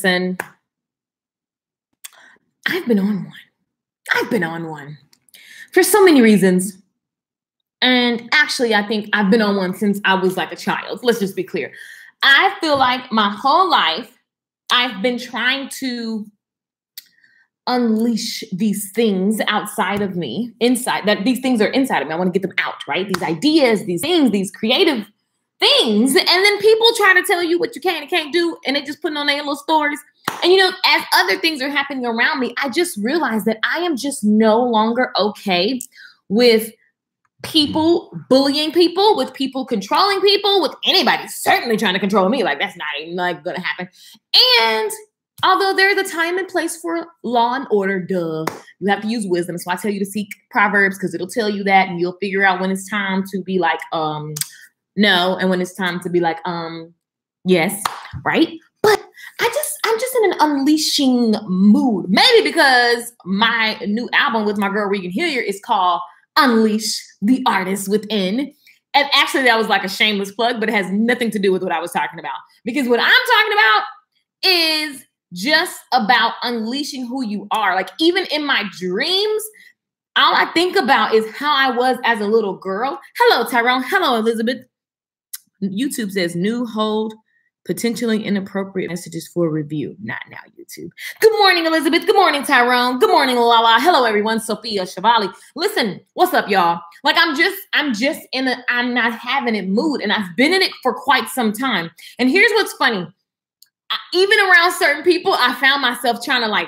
Listen, I've been on one. I've been on one for so many reasons. And actually, I think I've been on one since I was like a child. Let's just be clear. I feel like my whole life, I've been trying to unleash these things outside of me, inside, that these things are inside of me. I want to get them out, right? These ideas, these things, these creative things. And then people try to tell you what you can and can't do, and they just put it on their little stories. And, you know, as other things are happening around me, I just realized that I am just no longer okay with people bullying people, with people controlling people, with anybody certainly trying to control me. Like, that's not even like going to happen. And although there's a time and place for law and order, duh, you have to use wisdom. So I tell you to seek Proverbs, because it'll tell you that, and you'll figure out when it's time to be like, no, and when it's time to be like, yes, right? But I'm just in an unleashing mood. Maybe because my new album with my girl Regan Hilliard is called Unleash the Artist Within. And actually that was like a shameless plug, but it has nothing to do with what I was talking about. Because what I'm talking about is just about unleashing who you are. Like, even in my dreams, all I think about is how I was as a little girl. Hello, Tyrone. Hello, Elizabeth. YouTube says new hold potentially inappropriate messages for review. Not now, YouTube. Good morning, Elizabeth. Good morning, Tyrone. Good morning, Lala. Hello, everyone. Sophia Shavali. Listen, what's up, y'all? Like, I'm just in a I'm not having it mood, and I've been in it for quite some time. And here's what's funny. Even around certain people, I found myself trying to like,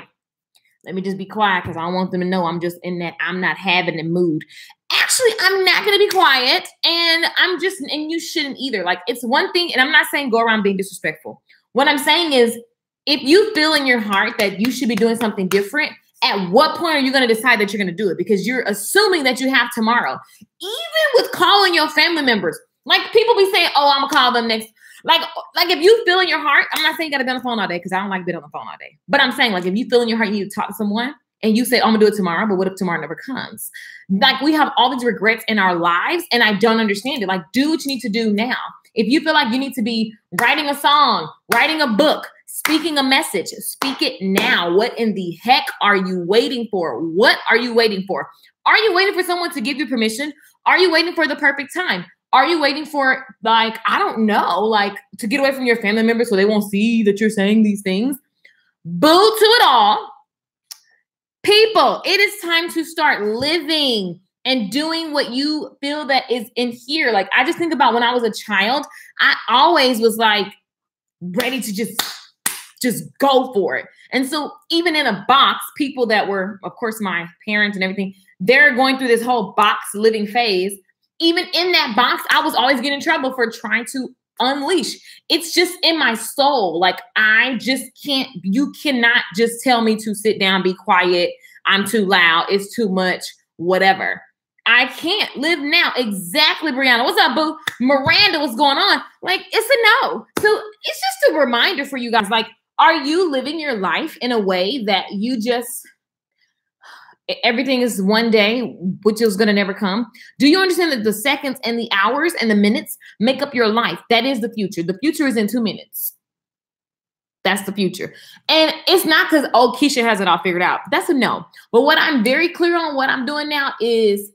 let me just be quiet because I don't want them to know I'm just in that I'm not having the mood. Actually, I'm not going to be quiet, and and you shouldn't either. Like, it's one thing, and I'm not saying go around being disrespectful. What I'm saying is, if you feel in your heart that you should be doing something different, at what point are you going to decide that you're going to do it? Because you're assuming that you have tomorrow. Even with calling your family members, like people be saying, oh, I'm going to call them next. Like if you feel in your heart, I'm not saying you got to be on the phone all day because I don't like being on the phone all day. But I'm saying, like, if you feel in your heart you need to talk to someone and you say, oh, I'm gonna do it tomorrow, but what if tomorrow never comes? Like, we have all these regrets in our lives, and I don't understand it. Like, do what you need to do now. If you feel like you need to be writing a song, writing a book, speaking a message, speak it now. What in the heck are you waiting for? What are you waiting for? Are you waiting for someone to give you permission? Are you waiting for the perfect time? Are you waiting for, like, I don't know, like, to get away from your family members so they won't see that you're saying these things? Boo to it all. People, it is time to start living and doing what you feel that is in here. Like, I just think about when I was a child, I always was like ready to just go for it. And so even in a box, people that were, of course, my parents and everything, they're going through this whole box living phase. Even in that box, I was always getting in trouble for trying to unleash. It's just in my soul. Like, I just can't, you cannot just tell me to sit down, be quiet. I'm too loud. It's too much, whatever. I can't live now. Exactly, Brianna. What's up, boo? Miranda, what's going on? Like, it's a no. So it's just a reminder for you guys. Like, are you living your life in a way that you just, everything is one day, which is going to never come? Do you understand that the seconds and the hours and the minutes make up your life? That is the future. The future is in 2 minutes. That's the future. And it's not because, oh, Keisha has it all figured out. That's a no. But what I'm very clear on what I'm doing now is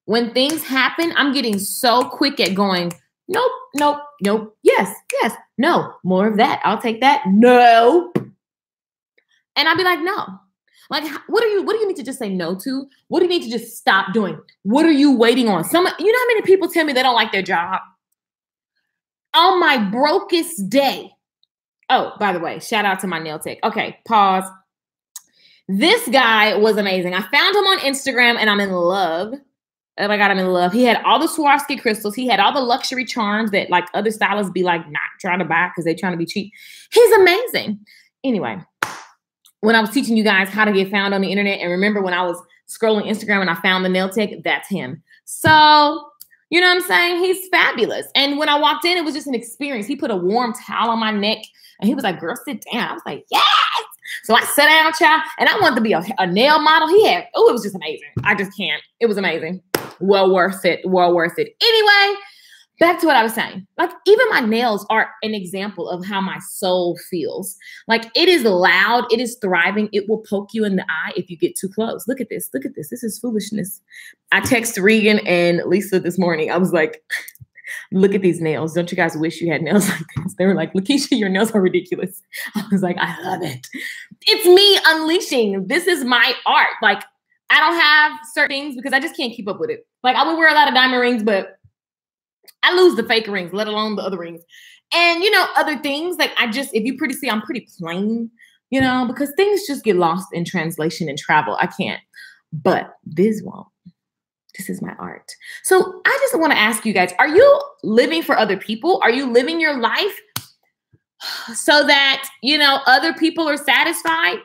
when things happen, I'm getting so quick at going, nope, nope, nope, yes, yes, no, more of that. I'll take that. No. And I'll be like, no. Like, what do you need to just say no to? What do you need to just stop doing? What are you waiting on? You know how many people tell me they don't like their job? On my brokest day. Oh, by the way, shout out to my nail tech. Okay, pause. This guy was amazing. I found him on Instagram and I'm in love. Oh my God, I'm in love. He had all the Swarovski crystals. He had all the luxury charms that like other stylists be like not trying to buy because they're trying to be cheap. He's amazing. Anyway, when I was teaching you guys how to get found on the internet, and remember when I was scrolling Instagram and I found the nail tech, that's him. So, you know what I'm saying? He's fabulous. And when I walked in, it was just an experience. He put a warm towel on my neck and he was like, girl, sit down. I was like, yes. So I sat down, child, and I wanted to be a nail model. It was just amazing. I just can't. It was amazing. Well worth it. Well worth it. Anyway, back to what I was saying. Like, even my nails are an example of how my soul feels. Like, it is loud. It is thriving. It will poke you in the eye if you get too close. Look at this. Look at this. This is foolishness. I texted Regan and Lisa this morning. I was like, look at these nails. Don't you guys wish you had nails like this? They were like, Lakeisha, your nails are ridiculous. I was like, I love it. It's me unleashing. This is my art. Like, I don't have certain things because I just can't keep up with it. Like, I would wear a lot of diamond rings, but I lose the fake rings, let alone the other rings. And, you know, other things, like if you see, I'm pretty plain, you know, because things just get lost in translation and travel. I can't, but this won't. This is my art. So I just want to ask you guys, are you living for other people? Are you living your life so that, you know, other people are satisfied?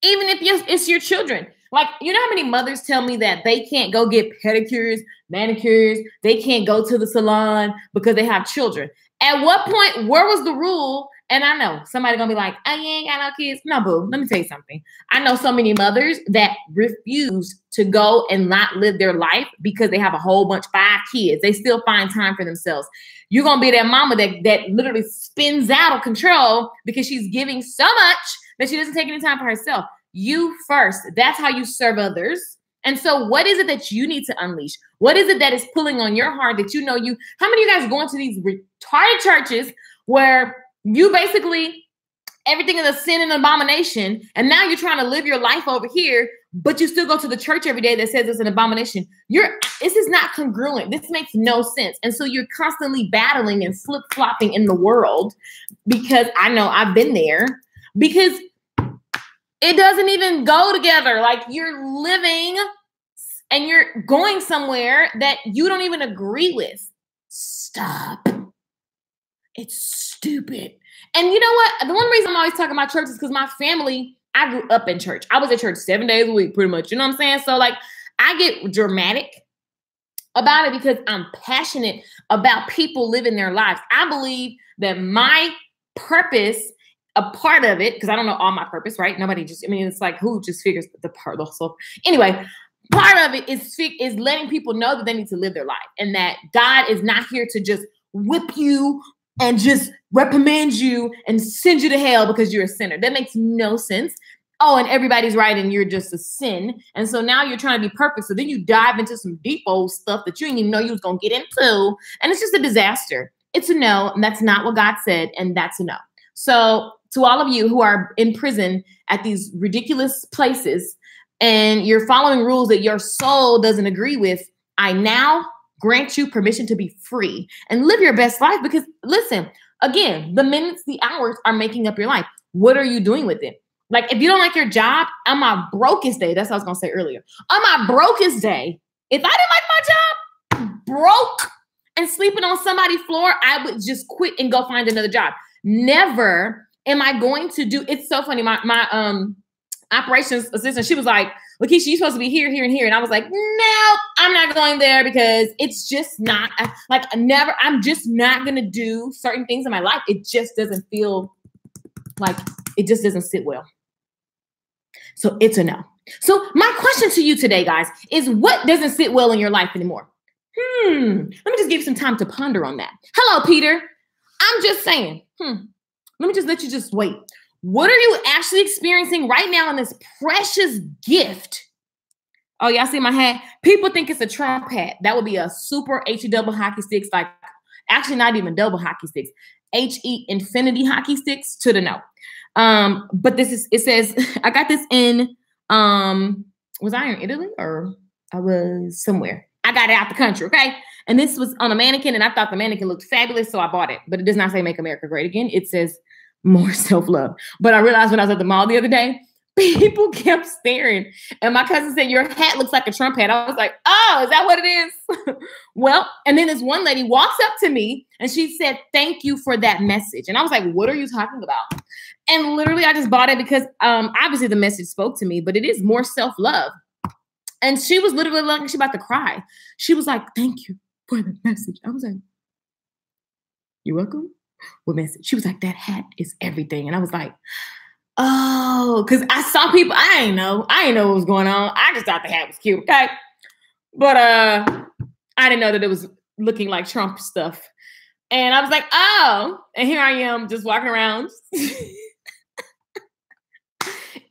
Even if it's your children. Like, you know how many mothers tell me that they can't go get pedicures, manicures, they can't go to the salon because they have children. At what point, where was the rule? And I know somebody gonna be like, oh, you ain't got no kids. No, boo, let me tell you something. I know so many mothers that refuse to go and not live their life because they have a whole bunch, 5 kids. They still find time for themselves. You're gonna be that mama that literally spins out of control because she's giving so much that she doesn't take any time for herself. You first. That's how you serve others. And so what is it that you need to unleash? What is it that is pulling on your heart that you know how many of you guys going to these retarded churches where you basically, everything is a sin and abomination, and now you're trying to live your life over here, but you still go to the church every day that says it's an abomination. This is not congruent. This makes no sense. And so you're constantly battling and flip-flopping in the world, because I know I've been there, because it doesn't even go together. Like, you're living and you're going somewhere that you don't even agree with. Stop. It's stupid. And you know what? The one reason I'm always talking about church is because my family, I grew up in church. I was at church 7 days a week, pretty much. You know what I'm saying? So, like, I get dramatic about it because I'm passionate about people living their lives. I believe that my purpose, a part of it, because I don't know all my purpose, right? It's like, who just figures the part also. Anyway, part of it is letting people know that they need to live their life, and that God is not here to just whip you and just reprimand you and send you to hell because you're a sinner. That makes no sense. Oh, and everybody's right and you're just a sin. And so now you're trying to be perfect. So then you dive into some deep old stuff that you didn't even know you was going to get into. And it's just a disaster. It's a no. And that's not what God said. And that's a no. So to all of you who are in prison at these ridiculous places and you're following rules that your soul doesn't agree with, I now grant you permission to be free and live your best life. Because listen, again, the minutes, the hours are making up your life. What are you doing with it? Like, if you don't like your job, on my brokest day, that's what I was going to say earlier. On my brokest day, if I didn't like my job, broke and sleeping on somebody's floor, I would just quit and go find another job. Never am I going to do, it's so funny. My operations assistant, she was like, Lakeisha, you're supposed to be here, here, and here. And I was like, no, I'm not going there because it's just not, I'm just not going to do certain things in my life. It just doesn't feel like, it just doesn't sit well. So it's a no. So my question to you today, guys, is what doesn't sit well in your life anymore? Let me just give you some time to ponder on that. Hello, Peter. I'm just saying, let me just let you just wait. What are you actually experiencing right now in this precious gift? Oh, y'all see my hat? People think it's a Trump hat. That would be a super HE double hockey sticks, like actually not even double hockey sticks, HE infinity hockey sticks to the no. But it says, I got this in, was I in Italy or I was somewhere? I got it out the country, okay? And this was on a mannequin and I thought the mannequin looked fabulous, so I bought it. But it does not say Make America Great Again. It says more self-love. But I realized when I was at the mall the other day, people kept staring. And my cousin said, your hat looks like a Trump hat. I was like, oh, is that what it is? Well, and then this one lady walks up to me and she said, thank you for that message. And I was like, what are you talking about? And literally I just bought it because obviously the message spoke to me, but it is more self-love. And she was literally like, she about to cry. She was like, thank you for the message. I was like, you're welcome. What message? She was like, that hat is everything. And I was like, oh, because I saw people, I didn't know what was going on. I just thought the hat was cute, okay? But I didn't know that it was looking like Trump stuff. And I was like, oh, and here I am just walking around. It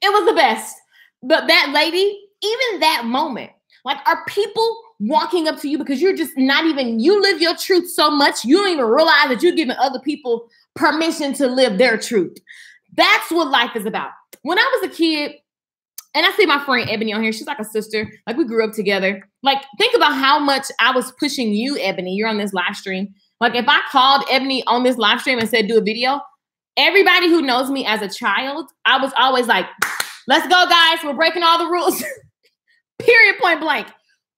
was the best. But that lady, even that moment, like, are people walking up to you because you're just not even, you live your truth so much, you don't even realize that you're giving other people permission to live their truth. That's what life is about. When I was a kid, and I see my friend Ebony on here, she's like a sister, like we grew up together. Like, think about how much I was pushing you, Ebony. You're on this live stream. Like, if I called Ebony on this live stream and said, do a video, everybody who knows me as a child, I was always like, let's go, guys. We're breaking all the rules. Period, point blank.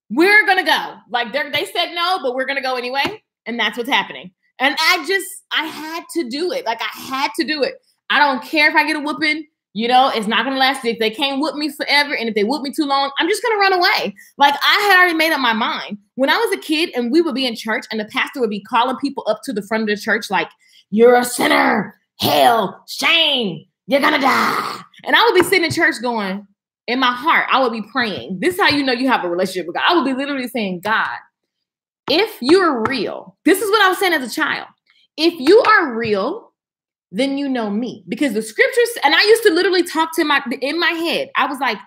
We're going to go. Like, they said no, but we're going to go anyway. And that's what's happening. And I had to do it. Like, I had to do it. I don't care if I get a whooping. You know, it's not going to last. If they can't whoop me forever, and if they whoop me too long, I'm just going to run away. Like, I had already made up my mind. When I was a kid and we would be in church and the pastor would be calling people up to the front of the church like, you're a sinner, hell, shame, you're going to die. And I would be sitting in church going, in my heart, I would be praying. This is how you know you have a relationship with God. I would be literally saying, God, if you're real, this is what I was saying as a child. If you are real, then you know me. Because the scriptures, and I used to literally talk to in my head. I was like,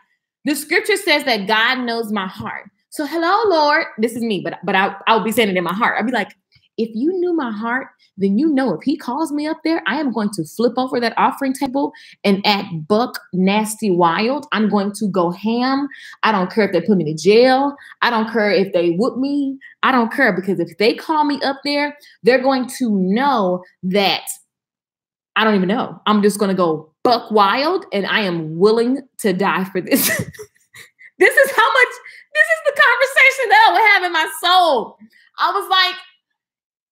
the scripture says that God knows my heart. So hello, Lord. This is me, but I would be saying it in my heart. I'd be like, if you knew my heart, then you know if he calls me up there, I am going to flip over that offering table and act buck nasty wild. I'm going to go ham. I don't care if they put me to jail. I don't care if they whoop me. I don't care, because if they call me up there, they're going to know that I don't even know. I'm just going to go buck wild, and I am willing to die for this. This is the conversation that I would have in my soul. I was like,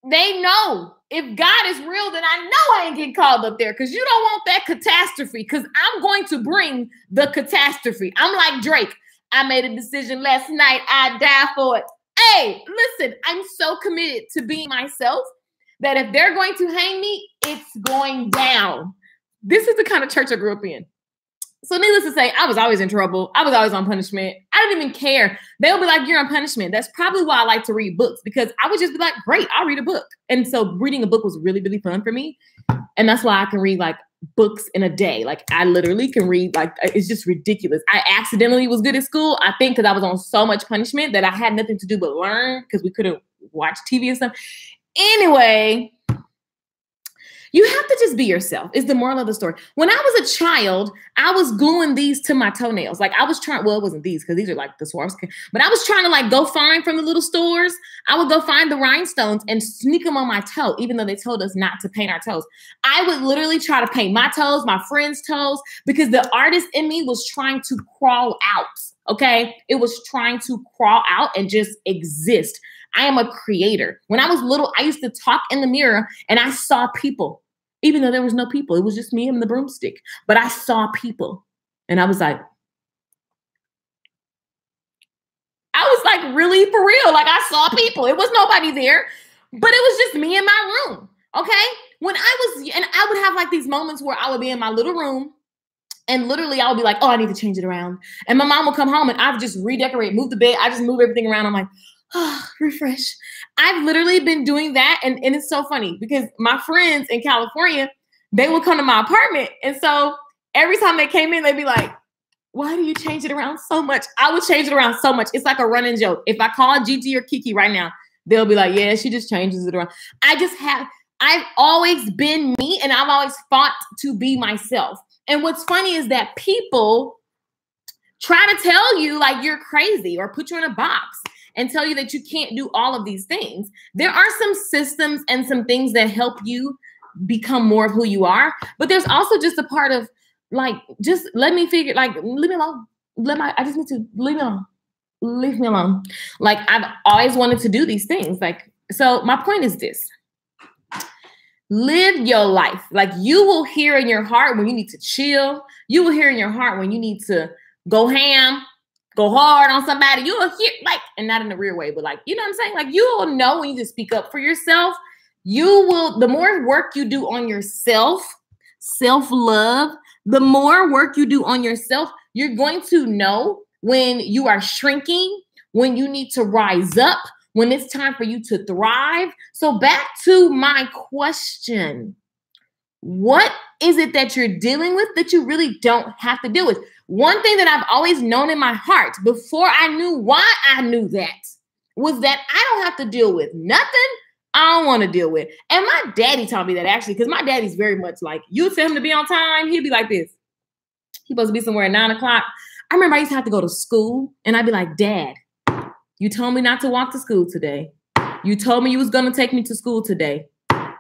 they know if God is real, then I know I ain't getting called up there, because you don't want that catastrophe, because I'm going to bring the catastrophe. I'm like Drake. I made a decision last night. I die for it. Hey, listen, I'm so committed to being myself that if they're going to hang me, it's going down. This is the kind of church I grew up in. So needless to say, I was always in trouble. I was always on punishment. I didn't even care. They'll be like, you're on punishment. That's probably why I like to read books, because I would just be like, great, I'll read a book. And so reading a book was really, really fun for me. And that's why I can read like books in a day. Like, I literally can read, like, it's just ridiculous. I accidentally was good at school, I think, because I was on so much punishment that I had nothing to do but learn, because we couldn't watch TV and stuff. Anyway, you have to just be yourself is the moral of the story. When I was a child, I was gluing these to my toenails. Like, I was trying, well, it wasn't these, because these are like the Swarovski, but I was trying to like go find from the little stores. I would go find the rhinestones and sneak them on my toe, even though they told us not to paint our toes. I would literally try to paint my toes, my friends' toes, because the artist in me was trying to crawl out. Okay. It was trying to crawl out and just exist. I am a creator. When I was little, I used to talk in the mirror and I saw people, even though there was no people. It was just me and the broomstick. But I saw people and I was like, really for real. Like, I saw people. It was nobody there, but it was just me in my room. Okay. And I would have like these moments where I would be in my little room and literally I would be like, oh, I need to change it around. And my mom would come home and I would just redecorate, move the bed. I just move everything around. I'm like, oh, refresh. I've literally been doing that. And it's so funny because my friends in California, they would come to my apartment. And so every time they came in, they'd be like, why do you change it around so much? I would change it around so much. It's like a running joke. If I call Gigi or Kiki right now, they'll be like, yeah, she just changes it around. I've always been me and I've always fought to be myself. And what's funny is that people try to tell you like you're crazy or put you in a box and tell you that you can't do all of these things. There are some systems and some things that help you become more of who you are. But there's also just a part of like, just let me figure, like, leave me alone. I just need to leave me alone. Leave me alone. Like, I've always wanted to do these things. Like, so my point is this. Live your life. Like, you will hear in your heart when you need to chill. You will hear in your heart when you need to go ham, go hard on somebody. You will hear, like, and not in a weird way, but like, you know what I'm saying? Like, you will know when you just speak up for yourself. You will, the more work you do on yourself, self-love, the more work you do on yourself, you're going to know when you are shrinking, when you need to rise up, when it's time for you to thrive. So back to my question. What is it that you're dealing with that you really don't have to deal with? One thing that I've always known in my heart before I knew why I knew that was that I don't have to deal with nothing I don't want to deal with. And my daddy taught me that actually, because my daddy's very much like, you tell him to be on time, he'd be like this. He's supposed to be somewhere at 9 o'clock. I remember I used to have to go to school and I'd be like, Dad, you told me not to walk to school today. You told me you was going to take me to school today.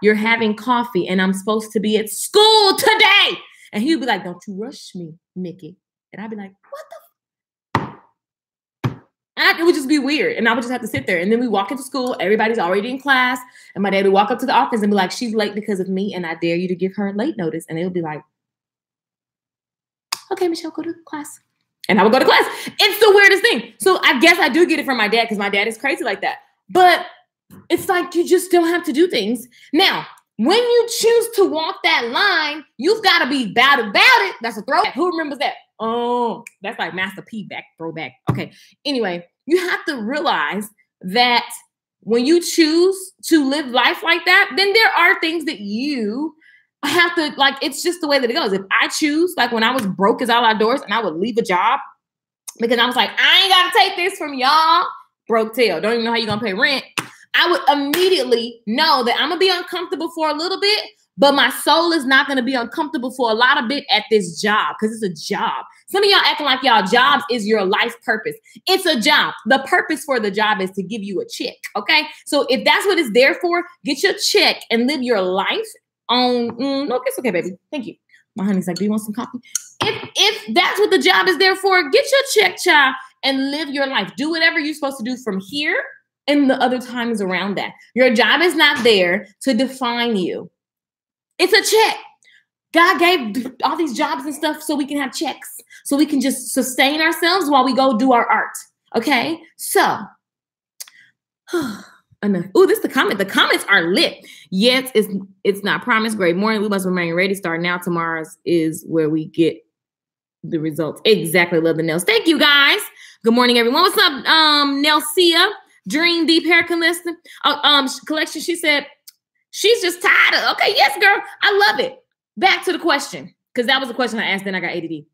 You're having coffee and I'm supposed to be at school today. And he would be like, don't you rush me, Mickey. And I'd be like, what the? And it would just be weird. And I would just have to sit there. And then we walk into school. Everybody's already in class. And my dad would walk up to the office and be like, she's late because of me. And I dare you to give her a late notice. And it would be like, okay, Michelle, go to class. And I would go to class. It's the weirdest thing. So I guess I do get it from my dad because my dad is crazy like that. But it's like you just don't have to do things. Now, when you choose to walk that line, you've got to be bad about it. That's a throwback. Who remembers that? Oh, that's like Master P throwback. Okay. Anyway, you have to realize that when you choose to live life like that, then there are things that you have to, like, it's just the way that it goes. If I choose, like when I was broke as all outdoors and I would leave a job because I was like, I ain't got to take this from y'all, broke tail, don't even know how you're going to pay rent. I would immediately know that I'm going to be uncomfortable for a little bit, but my soul is not going to be uncomfortable for a lot of bit at this job because it's a job. Some of y'all acting like y'all jobs is your life purpose. It's a job. The purpose for the job is to give you a check, okay? So if that's what it's there for, get your check and live your life on, no, it's okay, baby. Thank you. My honey's like, do you want some coffee? If that's what the job is there for, get your check, child, and live your life. Do whatever you're supposed to do from here and the other times around that. Your job is not there to define you. It's a check. God gave all these jobs and stuff so we can have checks, so we can just sustain ourselves while we go do our art. Okay? So, enough. Oh, this is the comment. The comments are lit. Yes, it's not promised. Great morning. We must remain ready. Start now. Tomorrow's is where we get the results. Exactly. Love the nails. Thank you, guys. Good morning, everyone. What's up, Nelsia? Dream Deep Hair Collection. She said she's just tired of. Okay, yes, girl. I love it. Back to the question, because that was the question I asked. Then I got ADD.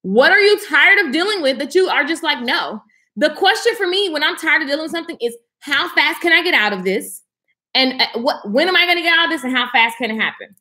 What are you tired of dealing with that you are just like, no? The question for me when I'm tired of dealing with something is, how fast can I get out of this? And when am I going to get out of this? And how fast can it happen?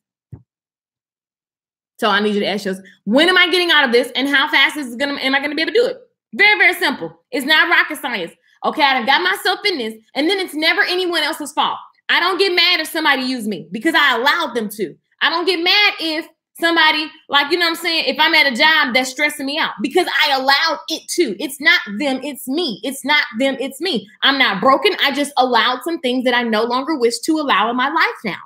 So I need you to ask yourself, when am I getting out of this? And how fast am I going to be able to do it? Very, very simple. It's not rocket science. Okay, I got myself in this, and then it's never anyone else's fault. I don't get mad if somebody used me because I allowed them to. I don't get mad if somebody, like, you know what I'm saying, if I'm at a job that's stressing me out because I allowed it to. It's not them, it's me. It's not them, it's me. I'm not broken. I just allowed some things that I no longer wish to allow in my life now.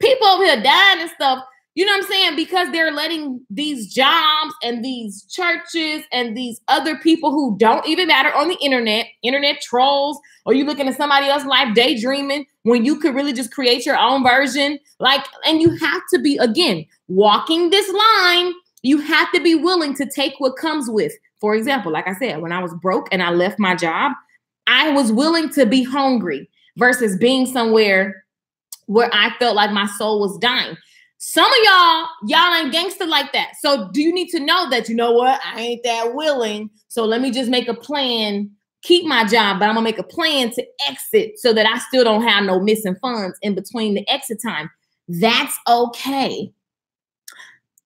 People over here dying and stuff, you know what I'm saying? Because they're letting these jobs and these churches and these other people who don't even matter on the internet trolls, or you looking at somebody else's life daydreaming when you could really just create your own version. Like, and you have to be, again, walking this line, you have to be willing to take what comes with. For example, like I said, when I was broke and I left my job, I was willing to be hungry versus being somewhere where I felt like my soul was dying. Some of y'all ain't gangster like that. So do you need to know that, you know what? I ain't that willing. So let me just make a plan, keep my job, but I'm gonna make a plan to exit so that I still don't have no missing funds in between the exit time. That's okay.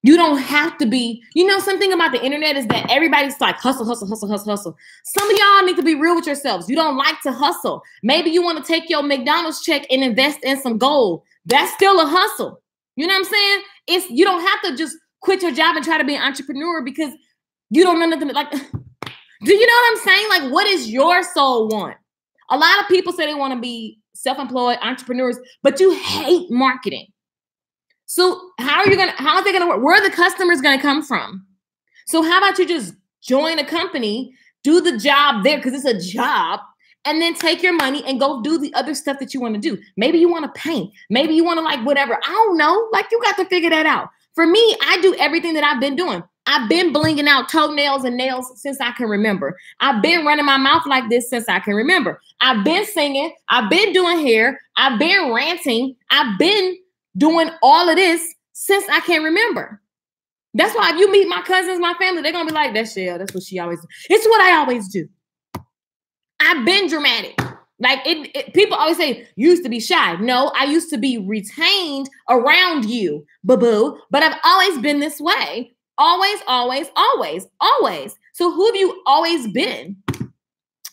You don't have to be, you know, something about the internet is that everybody's like hustle, hustle, hustle, hustle, hustle. Some of y'all need to be real with yourselves. You don't like to hustle. Maybe you want to take your McDonald's check and invest in some gold. That's still a hustle. You know what I'm saying? You don't have to just quit your job and try to be an entrepreneur because you don't know nothing. Like, do you know what I'm saying? Like, what does your soul want? A lot of people say they want to be self-employed entrepreneurs, but you hate marketing. So how is it gonna work? Where are the customers gonna come from? So how about you just join a company, do the job there because it's a job, and then take your money and go do the other stuff that you want to do. Maybe you want to paint. Maybe you want to like whatever. I don't know. Like, you got to figure that out. For me, I do everything that I've been doing. I've been blinging out toenails and nails since I can remember. I've been running my mouth like this since I can remember. I've been singing. I've been doing hair. I've been ranting. I've been doing all of this since I can remember. That's why if you meet my cousins, my family, they're going to be like, that's Shell. That's what she always do. It's what I always do. I've been dramatic. Like people always say, you used to be shy. No, I used to be retained around you, boo-boo. But I've always been this way. Always, always, always, always. So who have you always been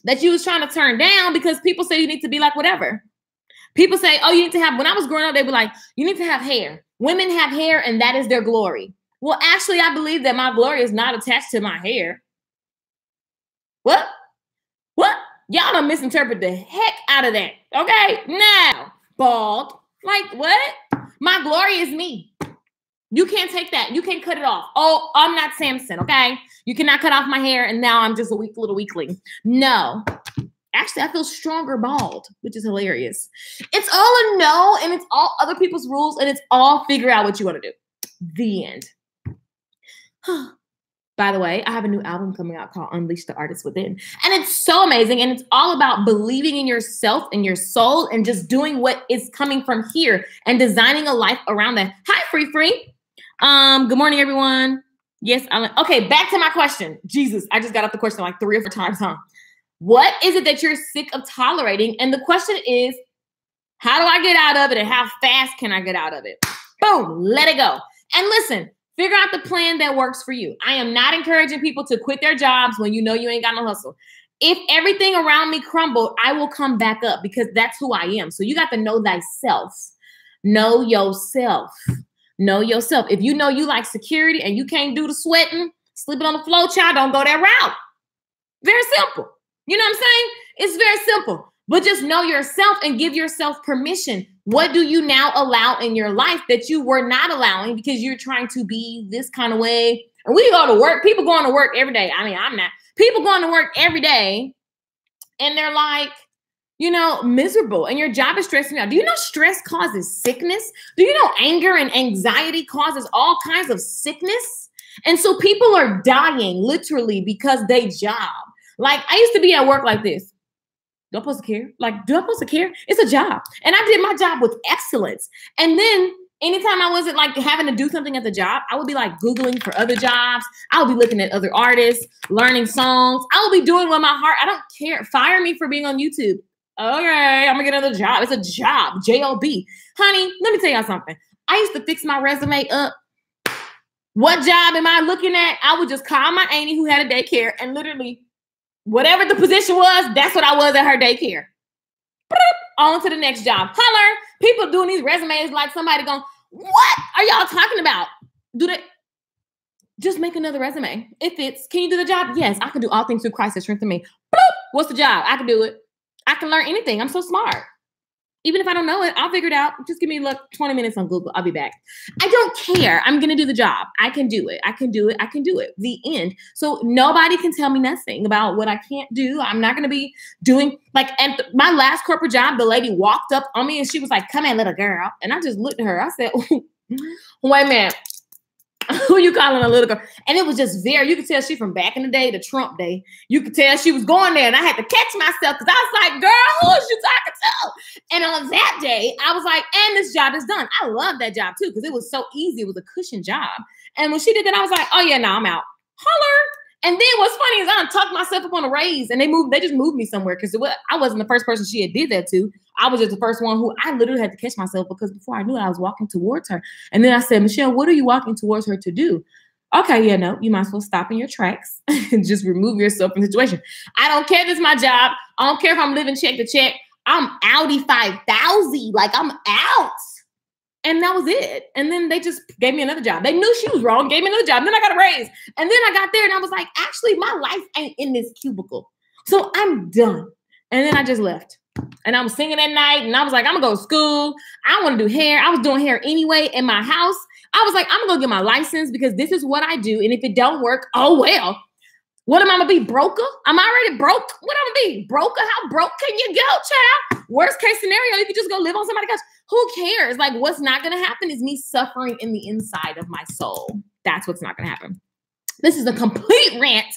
that you was trying to turn down because people say you need to be like whatever? People say, oh, you need to have, when I was growing up, they were like, you need to have hair. Women have hair and that is their glory. Well, actually, I believe that my glory is not attached to my hair. What? What? Y'all done misinterpret the heck out of that. Okay? Now, bald. Like, what? My glory is me. You can't take that. You can't cut it off. Oh, I'm not Samson, okay? You cannot cut off my hair and now I'm just a weak little weakling. No. Actually, I feel stronger bald, which is hilarious. It's all a no, and it's all other people's rules, and it's all figure out what you want to do. The end. By the way, I have a new album coming out called Unleash the Artist Within. And it's so amazing. And it's all about believing in yourself and your soul and just doing what is coming from here and designing a life around that. Hi, Free Free. Good morning, everyone. Yes. Okay, back to my question. Jesus, I just got off the question like 3 or 4 times, huh? What is it that you're sick of tolerating? And the question is, how do I get out of it? And how fast can I get out of it? Boom, let it go. And listen, figure out the plan that works for you. I am not encouraging people to quit their jobs when you know you ain't got no hustle. If everything around me crumbled, I will come back up because that's who I am. So you got to know thyself. Know yourself. Know yourself. If you know you like security and you can't do the sweating, sleeping on the floor, child, don't go that route. Very simple. You know what I'm saying? It's very simple. But just know yourself and give yourself permission. What do you now allow in your life that you were not allowing because you're trying to be this kind of way? And we go to work. People going to work every day. I mean, I'm not. People going to work every day and they're like, you know, miserable. And your job is stressing you out. Do you know stress causes sickness? Do you know anger and anxiety causes all kinds of sickness? And so people are dying literally because they job. Like I used to be at work like this. Do I supposed to care? Like, do I supposed to care? It's a job. And I did my job with excellence. And then anytime I wasn't like having to do something at the job, I would be like Googling for other jobs. I would be looking at other artists, learning songs. I would be doing what my heart, I don't care. Fire me for being on YouTube. Okay, I'm gonna get another job. It's a job, J-O-B. Honey, let me tell y'all something. I used to fix my resume up. What job am I looking at? I would just call my auntie who had a daycare and literally whatever the position was, that's what I was at her daycare. On to the next job. Holler. People doing these resumes like somebody going, what are y'all talking about? Do they just make another resume? It fits. Can you do the job? Yes, I can do all things through Christ that strengthens me. Bloop. What's the job? I can do it. I can learn anything. I'm so smart. Even if I don't know it, I'll figure it out. Just give me like 20 minutes on Google. I'll be back. I don't care. I'm going to do the job. I can do it. I can do it. I can do it. The end. So nobody can tell me nothing about what I can't do. I'm not going to be doing like, and my last corporate job, the lady walked up on me and she was like, come in, little girl. And I just looked at her. I said, wait a minute. Who you calling a little girl? And it was just very, you could tell she from back in the day, the Trump day. You could tell she was going there and I had to catch myself because I was like, girl, who is you talking to? And on that day, I was like, and this job is done. I love that job too because it was so easy. It was a cushion job. And when she did that, I was like, oh yeah, no, I'm out. Holler. And then what's funny is I talked myself up on a raise and they just moved me somewhere because I wasn't the first person she had did that to. I was just the first one who I literally had to catch myself because before I knew it, I was walking towards her. And then I said, Michelle, what are you walking towards her to do? Okay, yeah, no, you might as well stop in your tracks and just remove yourself from the situation. I don't care if it's my job. I don't care if I'm living check to check. I'm Audi 5000. Like I'm out. And that was it. And then they just gave me another job. They knew she was wrong, gave me another job. Then I got a raise. And then I got there and I was like, actually, my life ain't in this cubicle. So I'm done. And then I just left. And I was singing at night and I was like, I'm gonna go to school. I want to do hair. I was doing hair anyway in my house. I was like, I'm gonna go get my license because this is what I do. And if it don't work, oh well. What am I gonna be, broker? I'm already broke. What am I gonna be, broker? How broke can you go, child? Worst case scenario, you could just go live on somebody's couch. Who cares? Like, what's not gonna happen is me suffering in the inside of my soul. That's what's not gonna happen. This is a complete rant.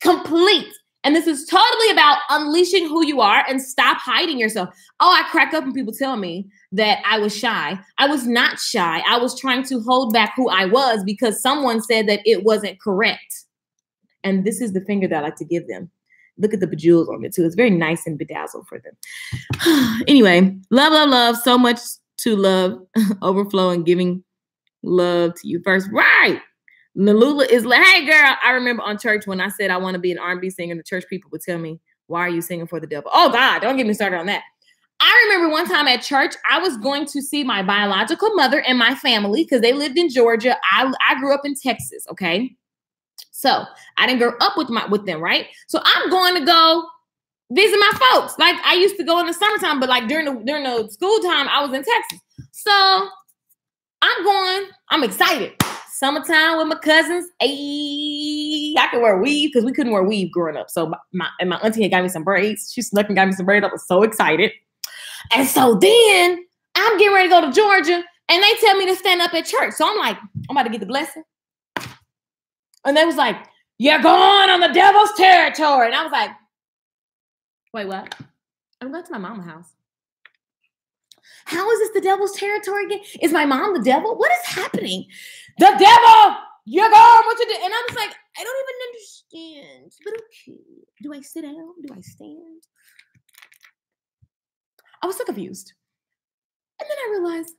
Complete. And this is totally about unleashing who you are and stop hiding yourself. Oh, I crack up when people tell me that I was shy. I was not shy. I was trying to hold back who I was because someone said that it wasn't correct. And this is the finger that I like to give them. Look at the bejewels on it too. It's very nice and bedazzled for them. Anyway, love, love, love. So much to love, overflow, and giving love to you first. Right. Nalula is like, hey girl, I remember on church when I said I want to be an R&B singer, the church people would tell me, why are you singing for the devil? Oh God, don't get me started on that. I remember one time at church, I was going to see my biological mother and my family because they lived in Georgia. I grew up in Texas, okay? So I didn't grow up with them, right? So I'm going to go visit my folks. Like I used to go in the summertime, but like during the school time, I was in Texas. So I'm excited. Summertime with my cousins. Ay, I could wear weave because we couldn't wear weave growing up. So my auntie had got me some braids. She snuck and got me some braids. I was so excited. And so then I'm getting ready to go to Georgia and they tell me to stand up at church. So I'm like, I'm about to get the blessing. And they was like, you're going on the devil's territory. And I was like, wait, what? I'm going to my mama's house. How is this the devil's territory again? Is my mom the devil? What is happening? The devil! You're going, what you do? And I was like, I don't even understand. But okay. Do I sit down? Do I stand? I was so confused. And then I realized,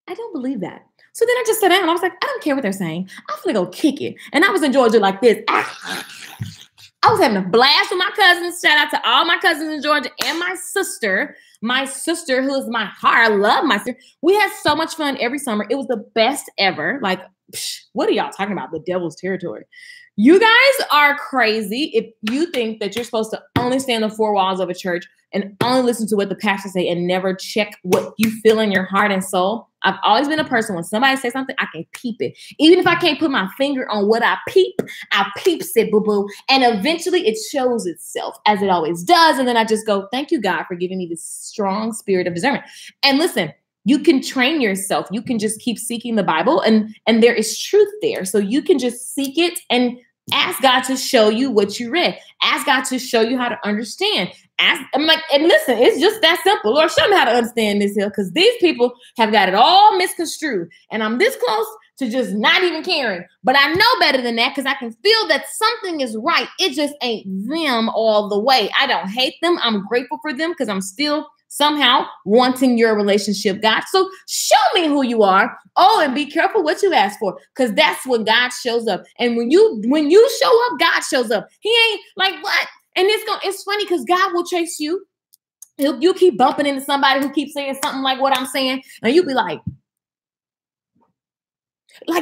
I don't believe that. So then I just sat down. I was like, I don't care what they're saying. I'm gonna go kick it. And I was in Georgia like this. I was having a blast with my cousins. Shout out to all my cousins in Georgia and my sister who is my heart. I love my sister. We had so much fun every summer. It was the best ever. Like, what are y'all talking about? The devil's territory. You guys are crazy if you think that you're supposed to only stay in the four walls of a church and only listen to what the pastor say and never check what you feel in your heart and soul. I've always been a person when somebody says something, I can peep it. Even if I can't put my finger on what I peeps it, boo-boo. And eventually it shows itself as it always does. And then I just go, thank you, God, for giving me this strong spirit of discernment. And listen, you can train yourself. You can just keep seeking the Bible and there is truth there. So you can just seek it and ask God to show you what you read. Ask God to show you how to understand. And listen, it's just that simple. Lord, show me how to understand this here because these people have got it all misconstrued. And I'm this close to just not even caring. But I know better than that because I can feel that something is right. It just ain't them all the way. I don't hate them. I'm grateful for them because I'm still somehow wanting your relationship, God. So show me who you are. Oh, and be careful what you ask for, because that's when God shows up. And when you show up, God shows up. He ain't like what? And it's funny because God will chase you. You keep bumping into somebody who keeps saying something like what I'm saying, and you'll be like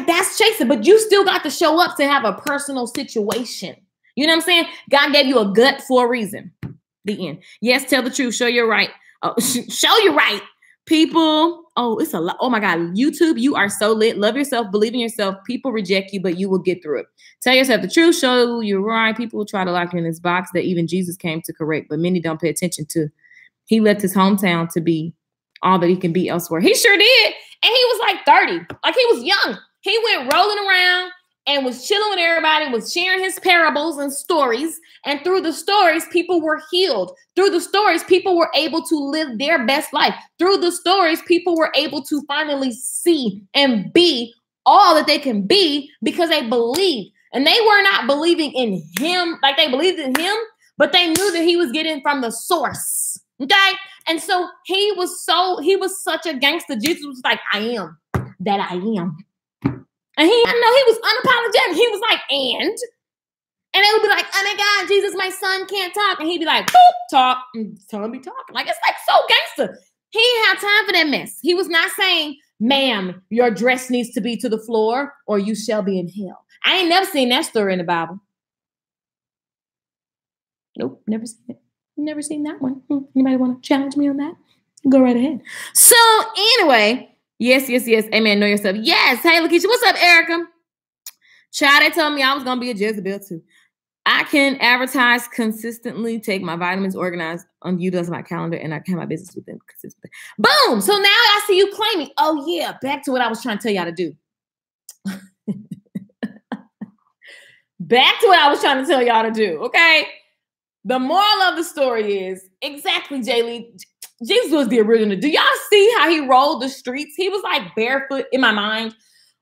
that's chasing, but you still got to show up to have a personal situation. You know what I'm saying? God gave you a gut for a reason. The end. Yes, tell the truth. Show you're right. Oh, show you right, people. Oh, it's a lot. Oh my God. YouTube, you are so lit. Love yourself. Believe in yourself. People reject you, but you will get through it. Tell yourself the truth. Show you're right. People will try to lock you in this box that even Jesus came to correct, but many don't pay attention to. He left his hometown to be all that he can be elsewhere. He sure did. And he was like 30. Like he was young. He went rolling around and was chilling with everybody, was sharing his parables and stories. And through the stories, people were healed. Through the stories, people were able to live their best life. Through the stories, people were able to finally see and be all that they can be because they believed. And they were not believing in him like they believed in him, but they knew that he was getting from the source. Okay? And so he was such a gangster. Jesus was like, I am that I am. And he was unapologetic. He was like, and they would be like, oh my God, Jesus, my son can't talk. And he'd be like, boop, talk. And son be talking. Like, it's like so gangster. He didn't have time for that mess. He was not saying, ma'am, your dress needs to be to the floor or you shall be in hell. I ain't never seen that story in the Bible. Nope, never seen it. Never seen that one. Anybody want to challenge me on that? Go right ahead. So anyway, yes. Amen. Know yourself. Yes. Hey, Lakeisha. What's up, Erica? Child, they told me I was going to be a Jezebel too. I can advertise consistently, take my vitamins, organize, utilize my calendar, and I can have my business with them consistently. Boom. So now I see you claiming, oh yeah, back to what I was trying to tell y'all to do. back to what I was trying to tell y'all to do, okay? The moral of the story is exactly, Jaylee. Jesus was the original. Do y'all see how he rolled the streets? He was like barefoot in my mind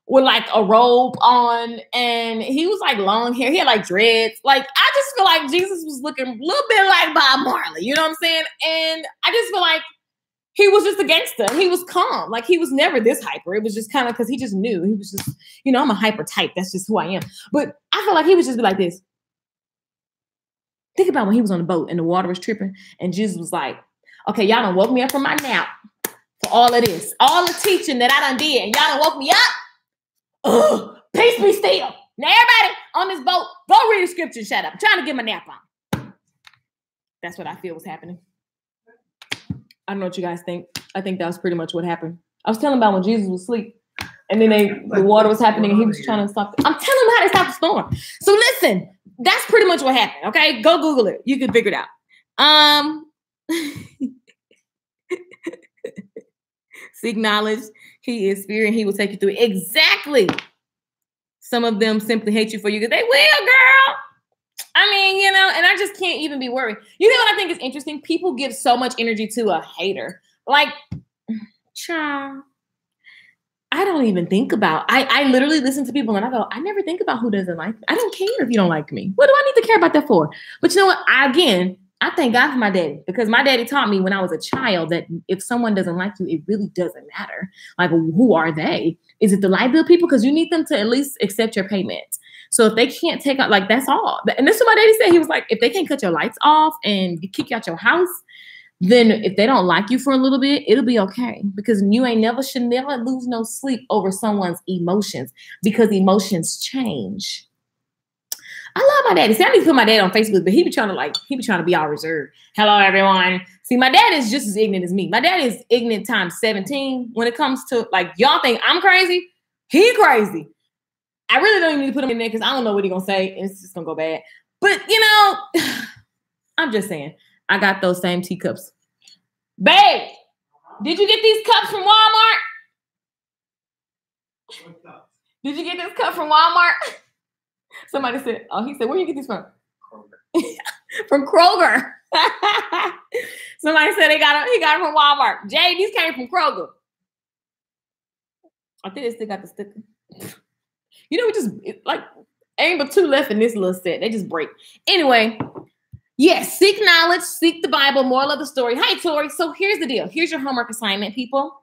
with like a robe on, and he was like long hair. He had like dreads. Like, I just feel like Jesus was looking a little bit like Bob Marley. You know what I'm saying? And I just feel like he was just a gangster. He was calm. Like, he was never this hyper. It was just kind of because he just knew. He was just, you know, I'm a hyper type. That's just who I am. But I feel like he would just be like this. Think about when he was on the boat and the water was tripping and Jesus was like, okay, y'all done woke me up from my nap for all of this. All the teaching that I done did. And y'all done woke me up. Ugh, peace be still. Now everybody on this boat, go read the scripture and shut up. I'm trying to get my nap on. That's what I feel was happening. I don't know what you guys think. I think that was pretty much what happened. I was telling about when Jesus was asleep and then the water was happening and he was trying to stop. I'm telling them how to stop the storm. So listen, that's pretty much what happened. Okay, go Google it. You can figure it out. Seek knowledge. He is spirit and he will take you through it. Exactly. Some of them simply hate you for you because they will, girl. I mean, you know, and I just can't even be worried. You know what I think is interesting? People give so much energy to a hater. Like, child, I don't even think about, I literally listen to people and I go, I never think about who doesn't like me. I don't care if you don't like me. What do I need to care about that for? But you know what? I thank God for my daddy because my daddy taught me when I was a child that if someone doesn't like you, it really doesn't matter. Like, who are they? Is it the light bill people? Because you need them to at least accept your payment. So if they can't take out, like, that's all. And that's what my daddy said. He was like, if they can't cut your lights off and kick you out your house, then if they don't like you for a little bit, it'll be okay. Because you should never lose no sleep over someone's emotions because emotions change. I love my daddy. See, I need to put my dad on Facebook, but he be trying to be all reserved. Hello, everyone. See, my dad is just as ignorant as me. My dad is ignorant times 17 when it comes to, like, y'all think I'm crazy. He crazy. I really don't even need to put him in there because I don't know what he's going to say. And it's just going to go bad. But, you know, I'm just saying. I got those same teacups. Babe, did you get these cups from Walmart? Did you get this cup from Walmart? Somebody said, oh, he said, where you get these from? Kroger. From Kroger. Somebody said he got it from Walmart. Jay, these came from Kroger. I think they still got the sticker. You know, we just, ain't but two left in this little set. They just break. Anyway, yes, seek knowledge, seek the Bible, moral of the story. Hi, Tori. So here's the deal. Here's your homework assignment, people.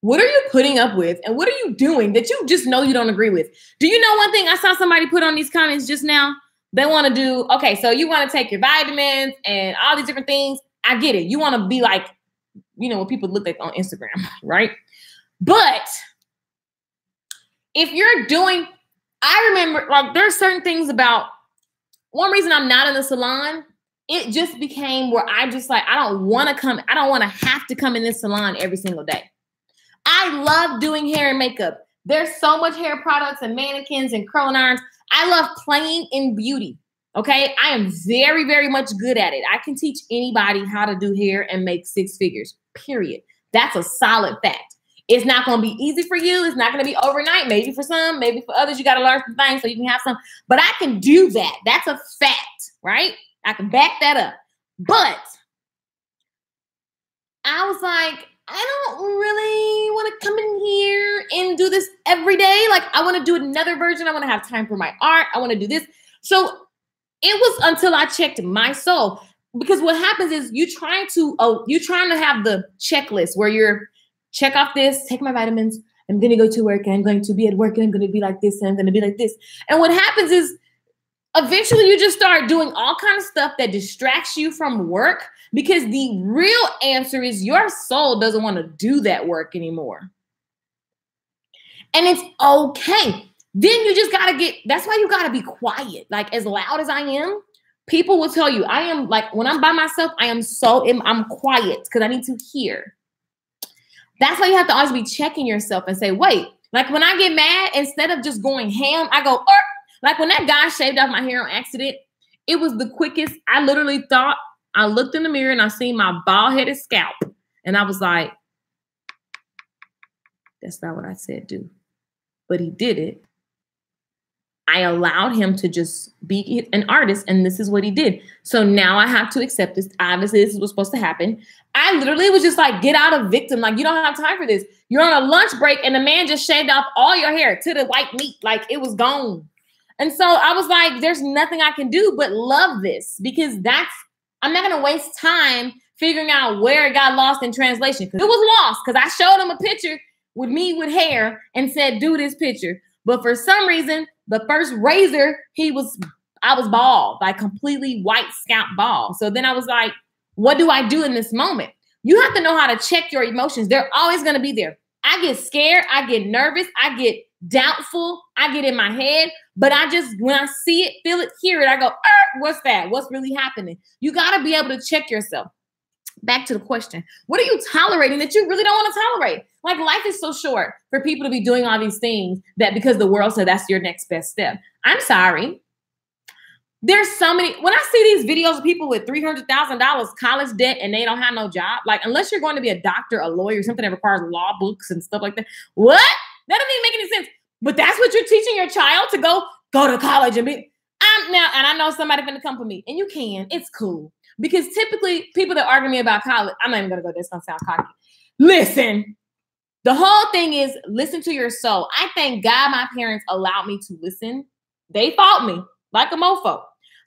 What are you putting up with? And what are you doing that you just know you don't agree with? Do you know one thing I saw somebody put on these comments just now? They want to do, okay, so you want to take your vitamins and all these different things. I get it. You want to be like, you know, what people look like on Instagram, right? But if you're doing, I remember, like, there are certain things about, one reason I'm not in the salon, it just became where I just like, I don't want to have to come in this salon every single day. I love doing hair and makeup. There's so much hair products and mannequins and curling irons. I love playing in beauty. Okay. I am very, very much good at it. I can teach anybody how to do hair and make six figures, period. That's a solid fact. It's not going to be easy for you. It's not going to be overnight. Maybe for some, maybe for others, you got to learn some things so you can have some. But I can do that. That's a fact, right? I can back that up. But I was like, I don't really want to come in here and do this every day. Like, I want to do another version. I want to have time for my art. I want to do this. So it was until I checked my soul. Because what happens is you're trying to have the checklist where you're check off this, take my vitamins. I'm going to go to work. I'm going to be at work and I'm going to be like this. And I'm going to be like this. And what happens is eventually you just start doing all kinds of stuff that distracts you from work because the real answer is your soul doesn't want to do that work anymore. And it's okay. Then you just got to that's why you got to be quiet. Like, as loud as I am, people will tell you, I am like, when I'm by myself, I'm quiet because I need to hear. That's why you have to always be checking yourself and say, wait, like when I get mad, instead of just going ham, I go, like when that guy shaved off my hair on accident, it was the quickest. I literally thought, I looked in the mirror and I seen my bald-headed scalp. And I was like, that's not what I said, do. But he did it. I allowed him to just be an artist, and this is what he did. So now I have to accept this. Obviously, this is what's supposed to happen. I literally was just like, get out of victim. Like, you don't have time for this. You're on a lunch break, and the man just shaved off all your hair to the white meat. Like, it was gone. And so I was like, there's nothing I can do but love this, because I'm not going to waste time figuring out where it got lost in translation. Because it was lost, because I showed him a picture with me with hair and said, do this picture. But for some reason, the first razor, I was bald, like completely white scalp bald. So then I was like, what do I do in this moment? You have to know how to check your emotions. They're always going to be there. I get scared. I get nervous. I get doubtful. I get in my head. But when I see it, feel it, hear it, I go, what's that? What's really happening? You got to be able to check yourself. Back to the question. What are you tolerating that you really don't want to tolerate? Like, life is so short for people to be doing all these things that because the world said that's your next best step. I'm sorry. There's so many, when I see these videos of people with $300,000 college debt and they don't have no job, like, unless you're going to be a doctor, a lawyer, something that requires law books and stuff like that. What? That doesn't even make any sense. But that's what you're teaching your child, to go to college and be, and I know somebody finna come for me, and you can, it's cool. Because typically people that argue me about college, I'm not even gonna go there, it's gonna sound cocky. Listen, the whole thing is listen to your soul. I thank God my parents allowed me to listen. They fought me like a mofo.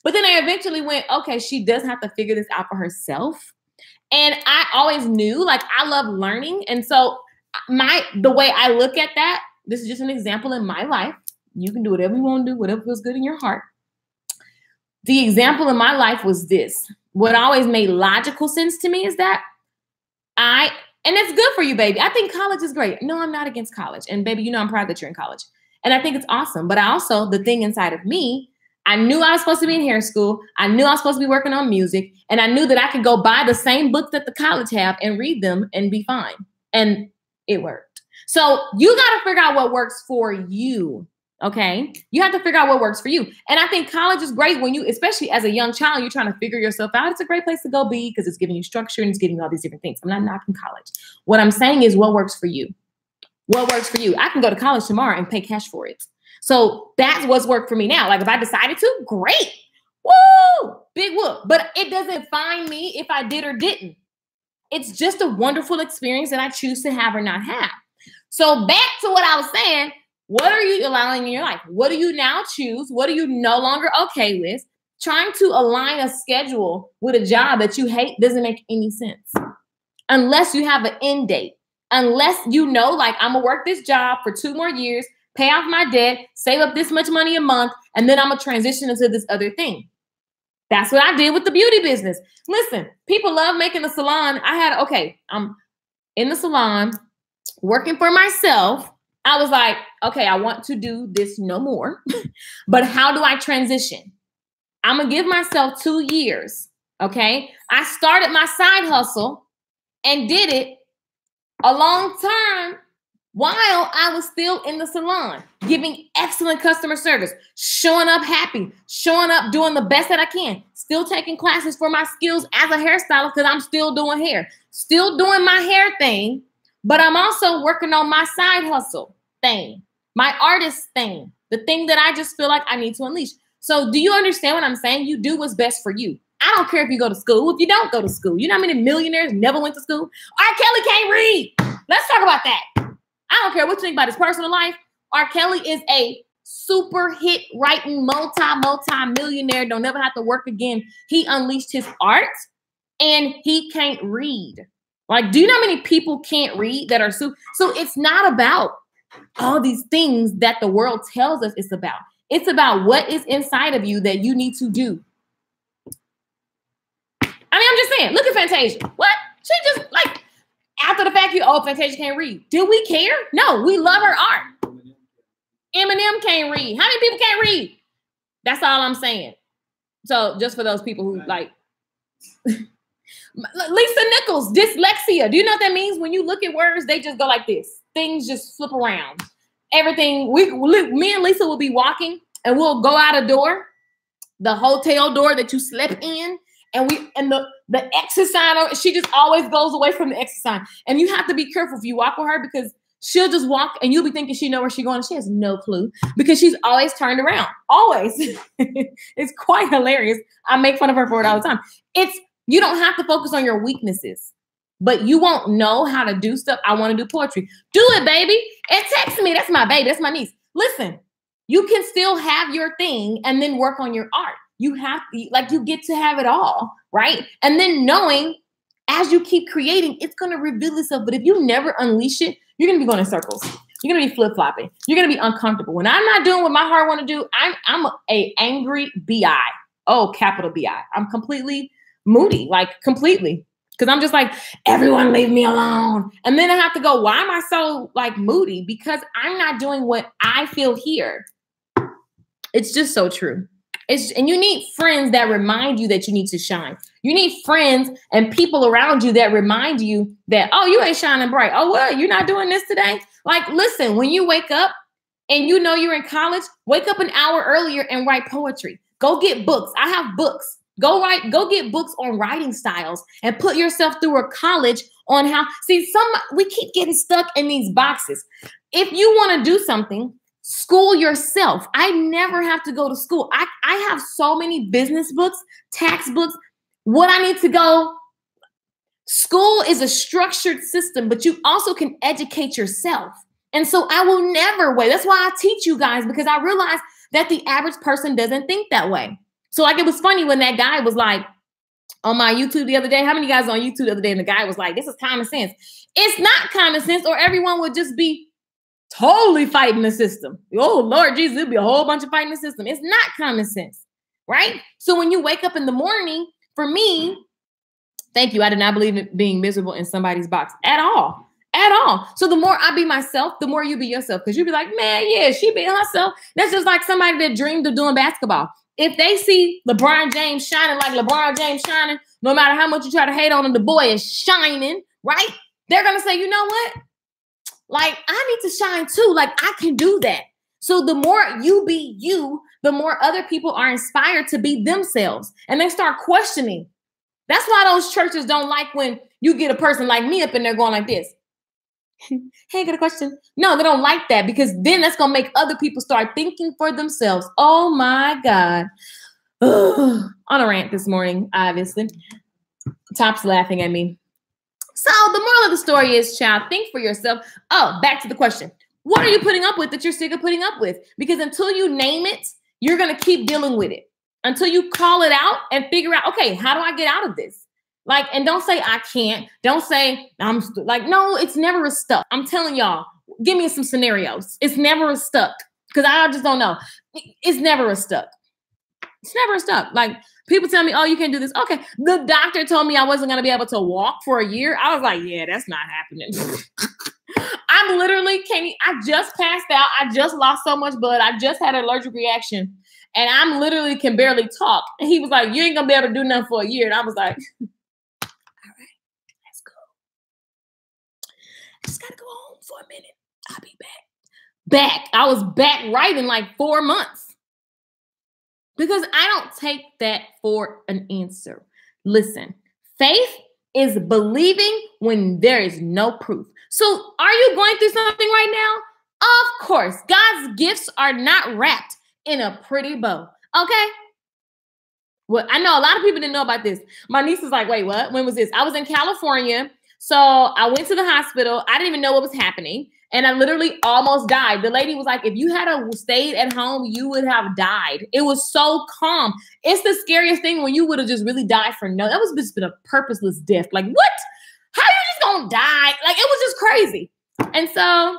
But then I eventually went, okay, she does have to figure this out for herself. And I always knew, like, I love learning. And so the way I look at that, this is just an example in my life. You can do whatever you want to do, whatever feels good in your heart. The example in my life was this. What always made logical sense to me is that and it's good for you, baby. I think college is great. No, I'm not against college. And baby, you know I'm proud that you're in college. And I think it's awesome. But the thing inside of me, I knew I was supposed to be in hair school. I knew I was supposed to be working on music. And I knew that I could go buy the same books that the college have and read them and be fine. And it worked. So you got to figure out what works for you. Okay. You have to figure out what works for you. And I think college is great when especially as a young child, you're trying to figure yourself out. It's a great place to go be, because it's giving you structure and it's giving you all these different things. I'm not knocking college. What I'm saying is what works for you. What works for you? I can go to college tomorrow and pay cash for it. So that's what's worked for me now. Like, if I decided to, great. Woo! Big whoop. But it doesn't define me if I did or didn't. It's just a wonderful experience that I choose to have or not have. So back to what I was saying. What are you allowing in your life? What do you now choose? What are you no longer okay with? Trying to align a schedule with a job that you hate doesn't make any sense. Unless you have an end date. Unless you know, like, I'm going to work this job for 2 more years, pay off my debt, save up this much money a month, and then I'm going to transition into this other thing. That's what I did with the beauty business. Listen, people love making the salon. I'm in the salon working for myself. I was like, okay, I want to do this no more, but how do I transition? I'm going to give myself 2 years. Okay. I started my side hustle and did it a long time while I was still in the salon, giving excellent customer service, showing up happy, showing up, doing the best that I can, still taking classes for my skills as a hairstylist, because I'm still doing hair, still doing my hair thing. But I'm also working on my side hustle thing, my artist thing, the thing that I just feel like I need to unleash. So do you understand what I'm saying? You do what's best for you. I don't care if you go to school, if you don't go to school. You know how many millionaires never went to school? R. Kelly can't read. Let's talk about that. I don't care what you think about his personal life. R. Kelly is a super hit writing multi-millionaire. Don't never have to work again. He unleashed his art and he can't read. Like, do you know how many people can't read that are so it's not about all these things that the world tells us it's about. It's about what is inside of you that you need to do. I mean, I'm just saying, look at Fantasia. What? She just, like, after the fact, Fantasia can't read. Did we care? No, we love her art. Eminem can't read. How many people can't read? That's all I'm saying. So just for those people who, like, Lisa Nichols, dyslexia. Do you know what that means? When you look at words, they just go like this. Things just flip around. Everything. Me and Lisa will be walking, and we'll go out a door, the hotel door that you slept in, and the exit sign. She just always goes away from the exit sign, and you have to be careful if you walk with her, because She'll just walk and you'll be thinking she know where she's going. And she has no clue because she's always turned around. Always. It's quite hilarious. I make fun of her for it all the time. You don't have to focus on your weaknesses, but you won't know how to do stuff. I want to do poetry. Do it, baby. And text me. That's my baby. That's my niece. Listen, you can still have your thing and then work on your art. You get to have it all, right? And then knowing as you keep creating, it's going to reveal itself. But if you never unleash it, you're going to be going in circles. You're going to be flip-flopping. You're going to be uncomfortable. When I'm not doing what my heart want to do, I'm a angry BI. Oh, capital BI. I'm completely moody, like completely. Because I'm just like, everyone leave me alone. And then I have to go, why am I so like moody? Because I'm not doing what I feel here. It's just so true. And you need friends that remind you that you need to shine. You need friends and people around you that remind you that, oh, you ain't shining bright. Oh, what? You're not doing this today? Like, listen, when you wake up and you know you're in college, wake up an hour earlier and write poetry. Go get books. I have books. Go get books on writing styles and put yourself through a college on how, we keep getting stuck in these boxes. If you want to do something, school yourself. I never have to go to school. I have so many business books, tax books, what I need to go. School is a structured system, but you also can educate yourself. And so I will never wait. That's why I teach you guys, because I realize that the average person doesn't think that way. So like, it was funny when that guy was like on my YouTube the other day. How many guys on YouTube the other day? And the guy was like, this is common sense. It's not common sense, or everyone would just be totally fighting the system. Oh, Lord Jesus, it'll be a whole bunch of fighting the system. It's not common sense, right? So when you wake up in the morning, for me, thank you, I did not believe in being miserable in somebody's box at all. At all. So the more I be myself, the more you be yourself. Because you be like, man, yeah, she be herself. That's just like somebody that dreamed of doing basketball. If they see LeBron James shining like LeBron James shining, no matter how much you try to hate on him, the boy is shining, right? They're going to say, you know what? Like, I need to shine too. Like, I can do that. So the more you be you, the more other people are inspired to be themselves. And they start questioning. That's why those churches don't like when you get a person like me up in there going like this. Hey, I got a question. No, they don't like that, because then that's going to make other people start thinking for themselves. Oh, my God. Ugh. On a rant this morning, obviously. Top's laughing at me. So the moral of the story is, child, think for yourself. Oh, back to the question. What are you putting up with that you're sick of putting up with? Because until you name it, you're going to keep dealing with it. Until you call it out and figure out, okay, how do I get out of this? Like, and don't say I can't. Don't say no, it's never a stuck. I'm telling y'all, give me some scenarios. It's never a stuck, because I just don't know. It's never a stuck. It's never a stuck. Like, people tell me, oh, you can't do this. Okay. The doctor told me I wasn't going to be able to walk for a year. I was like, yeah, that's not happening. I'm literally I just passed out. I just lost so much blood. I just had an allergic reaction. And I'm literally can barely talk. And he was like, you ain't going to be able to do nothing for a year. And I was like, all right, let's go. I just got to go home for a minute. I'll be back. I was back right in like 4 months. Because I don't take that for an answer. Listen, faith is believing when there is no proof. So are you going through something right now? Of course. God's gifts are not wrapped in a pretty bow. Okay? Well, I know a lot of people didn't know about this. My niece was like, wait, what? When was this? I was in California. So I went to the hospital. I didn't even know what was happening. And I literally almost died. The lady was like, if you had stayed at home, you would have died. It was so calm. It's the scariest thing when you would have just really died for no. That was just been a purposeless death. Like, what? How you just gonna die? Like, it was just crazy. And so,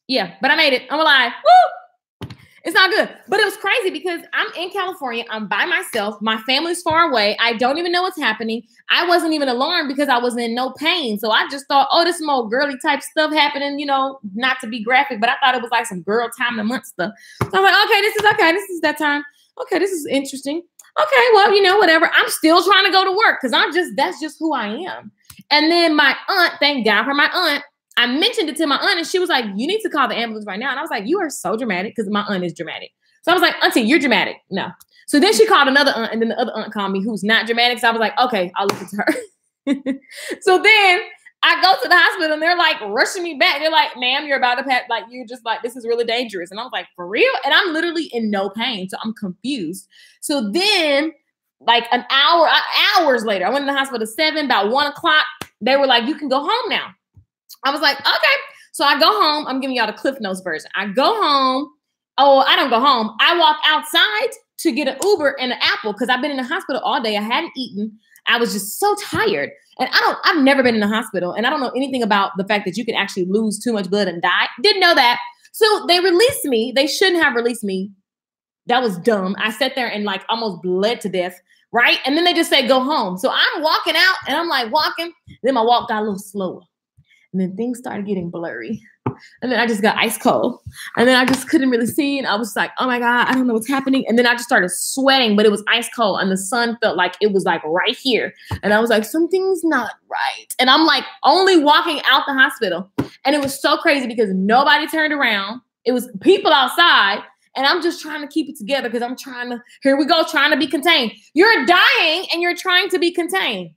yeah, but I made it. I'm alive. Woo! It's not good. But it was crazy because I'm in California. I'm by myself. My family's far away. I don't even know what's happening. I wasn't even alarmed because I was in no pain. So I just thought, oh, this some old girly type stuff happening, you know, not to be graphic, but I thought it was like some girl time of the month stuff. So I was like, okay, this is okay. This is that time. Okay, this is interesting. Okay, well, you know, whatever. I'm still trying to go to work because that's just who I am. And then my aunt, thank God for my aunt, I mentioned it to my aunt and she was like, you need to call the ambulance right now. And I was like, you are so dramatic, because my aunt is dramatic. So I was like, auntie, you're dramatic. No. So then she called another aunt, and then the other aunt called me who's not dramatic. So I was like, okay, I'll listen to her. So then I go to the hospital and they're like rushing me back. They're like, ma'am, you're about to pass. Like, you're just like, this is really dangerous. And I was like, for real? And I'm literally in no pain. So I'm confused. So then like hours later, I went to the hospital at 7, about 1 o'clock. They were like, you can go home now. I was like, okay. So I go home. I'm giving y'all the Cliff Notes version. I go home. Oh, I don't go home. I walk outside to get an Uber and an apple because I've been in the hospital all day. I hadn't eaten. I was just so tired. And I've never been in the hospital. And I don't know anything about the fact that you can actually lose too much blood and die. Didn't know that. So they released me. They shouldn't have released me. That was dumb. I sat there and like almost bled to death. Right. And then they just say, go home. So I'm walking out and I'm like walking. Then my walk got a little slower. And then things started getting blurry. And then I just got ice cold. And then I just couldn't really see. And I was like, oh my God, I don't know what's happening. And then I just started sweating, but it was ice cold. And the sun felt like it was like right here. And I was like, something's not right. And I'm like only walking out the hospital. And it was so crazy because nobody turned around. It was people outside. And I'm just trying to keep it together because I'm trying to be contained. You're dying and you're trying to be contained.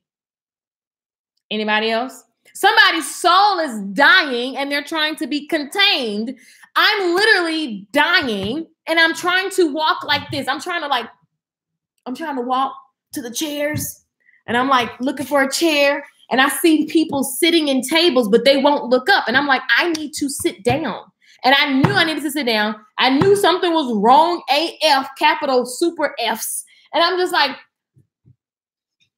Anybody else? Somebody's soul is dying and they're trying to be contained. I'm literally dying and I'm trying to walk like this. I'm trying to walk to the chairs and I'm like looking for a chair and I see people sitting in tables, but they won't look up. And I'm like, I need to sit down. And I knew I needed to sit down. I knew something was wrong. AF, capital, super Fs. And I'm just like,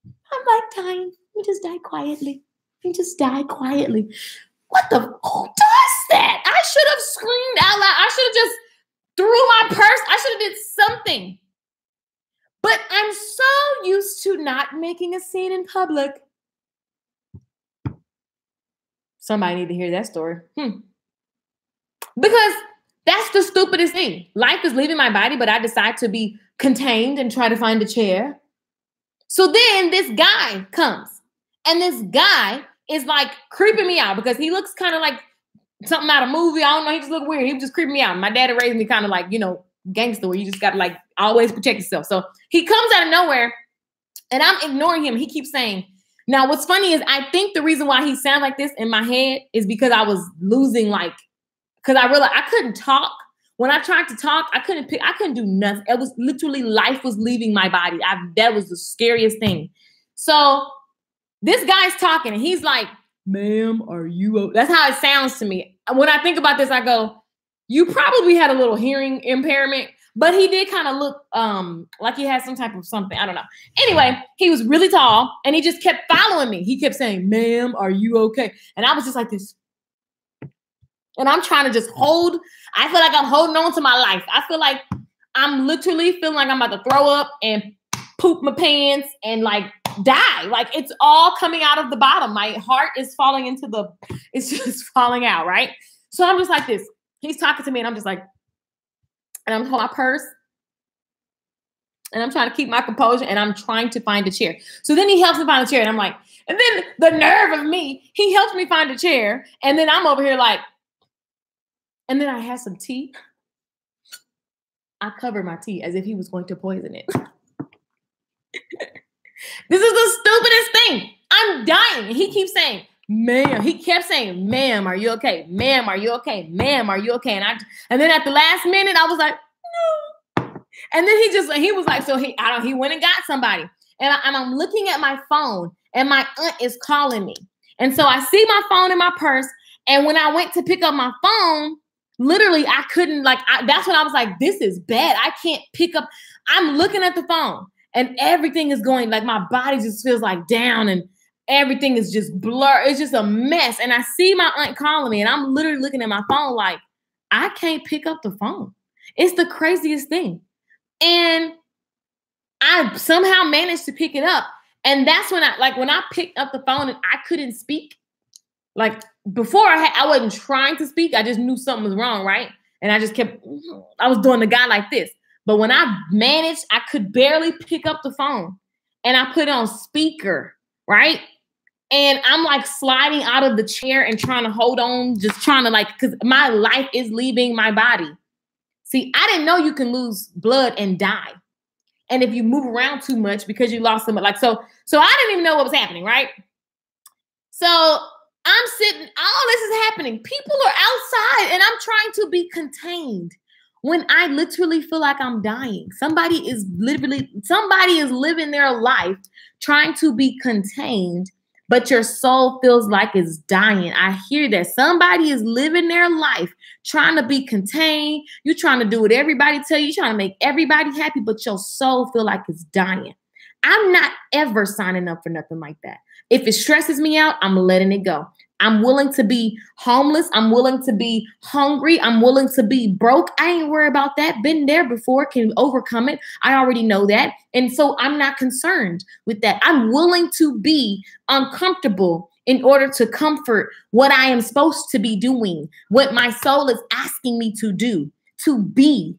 I'm like dying. You just die quietly. You just die quietly. What the? Who does that? I should have screamed out loud. I should have just threw my purse. I should have did something. But I'm so used to not making a scene in public. Somebody need to hear that story. Because that's the stupidest thing. Life is leaving my body, but I decide to be contained and try to find a chair. So then this guy comes. And this guy is like creeping me out because he looks kind of like something out of a movie. I don't know. He just looked weird. He was just creeping me out. My daddy raised me kind of like, gangster where you just got to like always protect yourself. So he comes out of nowhere and I'm ignoring him. He keeps saying, now what's funny is I think the reason why he sounded like this in my head is because I was losing because I realized I couldn't talk. When I tried to talk, I couldn't do nothing. It was literally life was leaving my body. That was the scariest thing. So this guy's talking and he's like, ma'am, are you okay? That's how it sounds to me. When I think about this, I go, you probably had a little hearing impairment, but he did kind of look like he had some type of something. I don't know. Anyway, he was really tall and he just kept following me. He kept saying, ma'am, are you okay? And I was just like this. And I'm trying to just I feel like I'm holding on to my life. I feel like I'm literally feeling like I'm about to throw up and poop my pants and like die. Like it's all coming out of the bottom. My heart is falling it's just falling out, right? So I'm just like this. He's talking to me and I'm just like, and I'm holding my purse and I'm trying to keep my composure and I'm trying to find a chair. So then he helps me find a chair and I'm like, and then the nerve of me, he helps me find a chair. And then I'm over here like, and then I had some tea. I covered my tea as if he was going to poison it. This is the stupidest thing. I'm dying. He keeps saying, ma'am. He kept saying, ma'am, are you okay? Ma'am, are you okay? Ma'am, are you okay? And then at the last minute, I was like, no. And then he was like, so he went and got somebody. And I'm looking at my phone and my aunt is calling me. And so I see my phone in my purse. And when I went to pick up my phone, literally, I couldn't that's when I was like, this is bad. I can't pick up. I'm looking at the phone and everything is going like my body just feels like down and everything is just blur. It's just a mess. And I see my aunt calling me and I'm literally looking at my phone like, I can't pick up the phone. It's the craziest thing. And I somehow managed to pick it up. And that's when I picked up the phone and I couldn't speak. Like before I wasn't trying to speak. I just knew something was wrong, right? And I was doing the guy like this. But when I managed, I could barely pick up the phone. And I put it on speaker, right? And I'm like sliding out of the chair and trying to hold on, just trying to because my life is leaving my body. See, I didn't know you can lose blood and die. And if you move around too much because you lost so much, so I didn't even know what was happening, right? So I'm sitting, all this is happening. People are outside and I'm trying to be contained when I literally feel like I'm dying. Somebody is living their life trying to be contained, but your soul feels like it's dying. I hear that. Somebody is living their life trying to be contained. You're trying to do what everybody tell you. You're trying to make everybody happy, but your soul feel like it's dying. I'm not ever signing up for nothing like that. If it stresses me out, I'm letting it go. I'm willing to be homeless. I'm willing to be hungry. I'm willing to be broke. I ain't worried about that. Been there before, can overcome it. I already know that. And so I'm not concerned with that. I'm willing to be uncomfortable in order to comfort what I am supposed to be doing, what my soul is asking me to do, to be.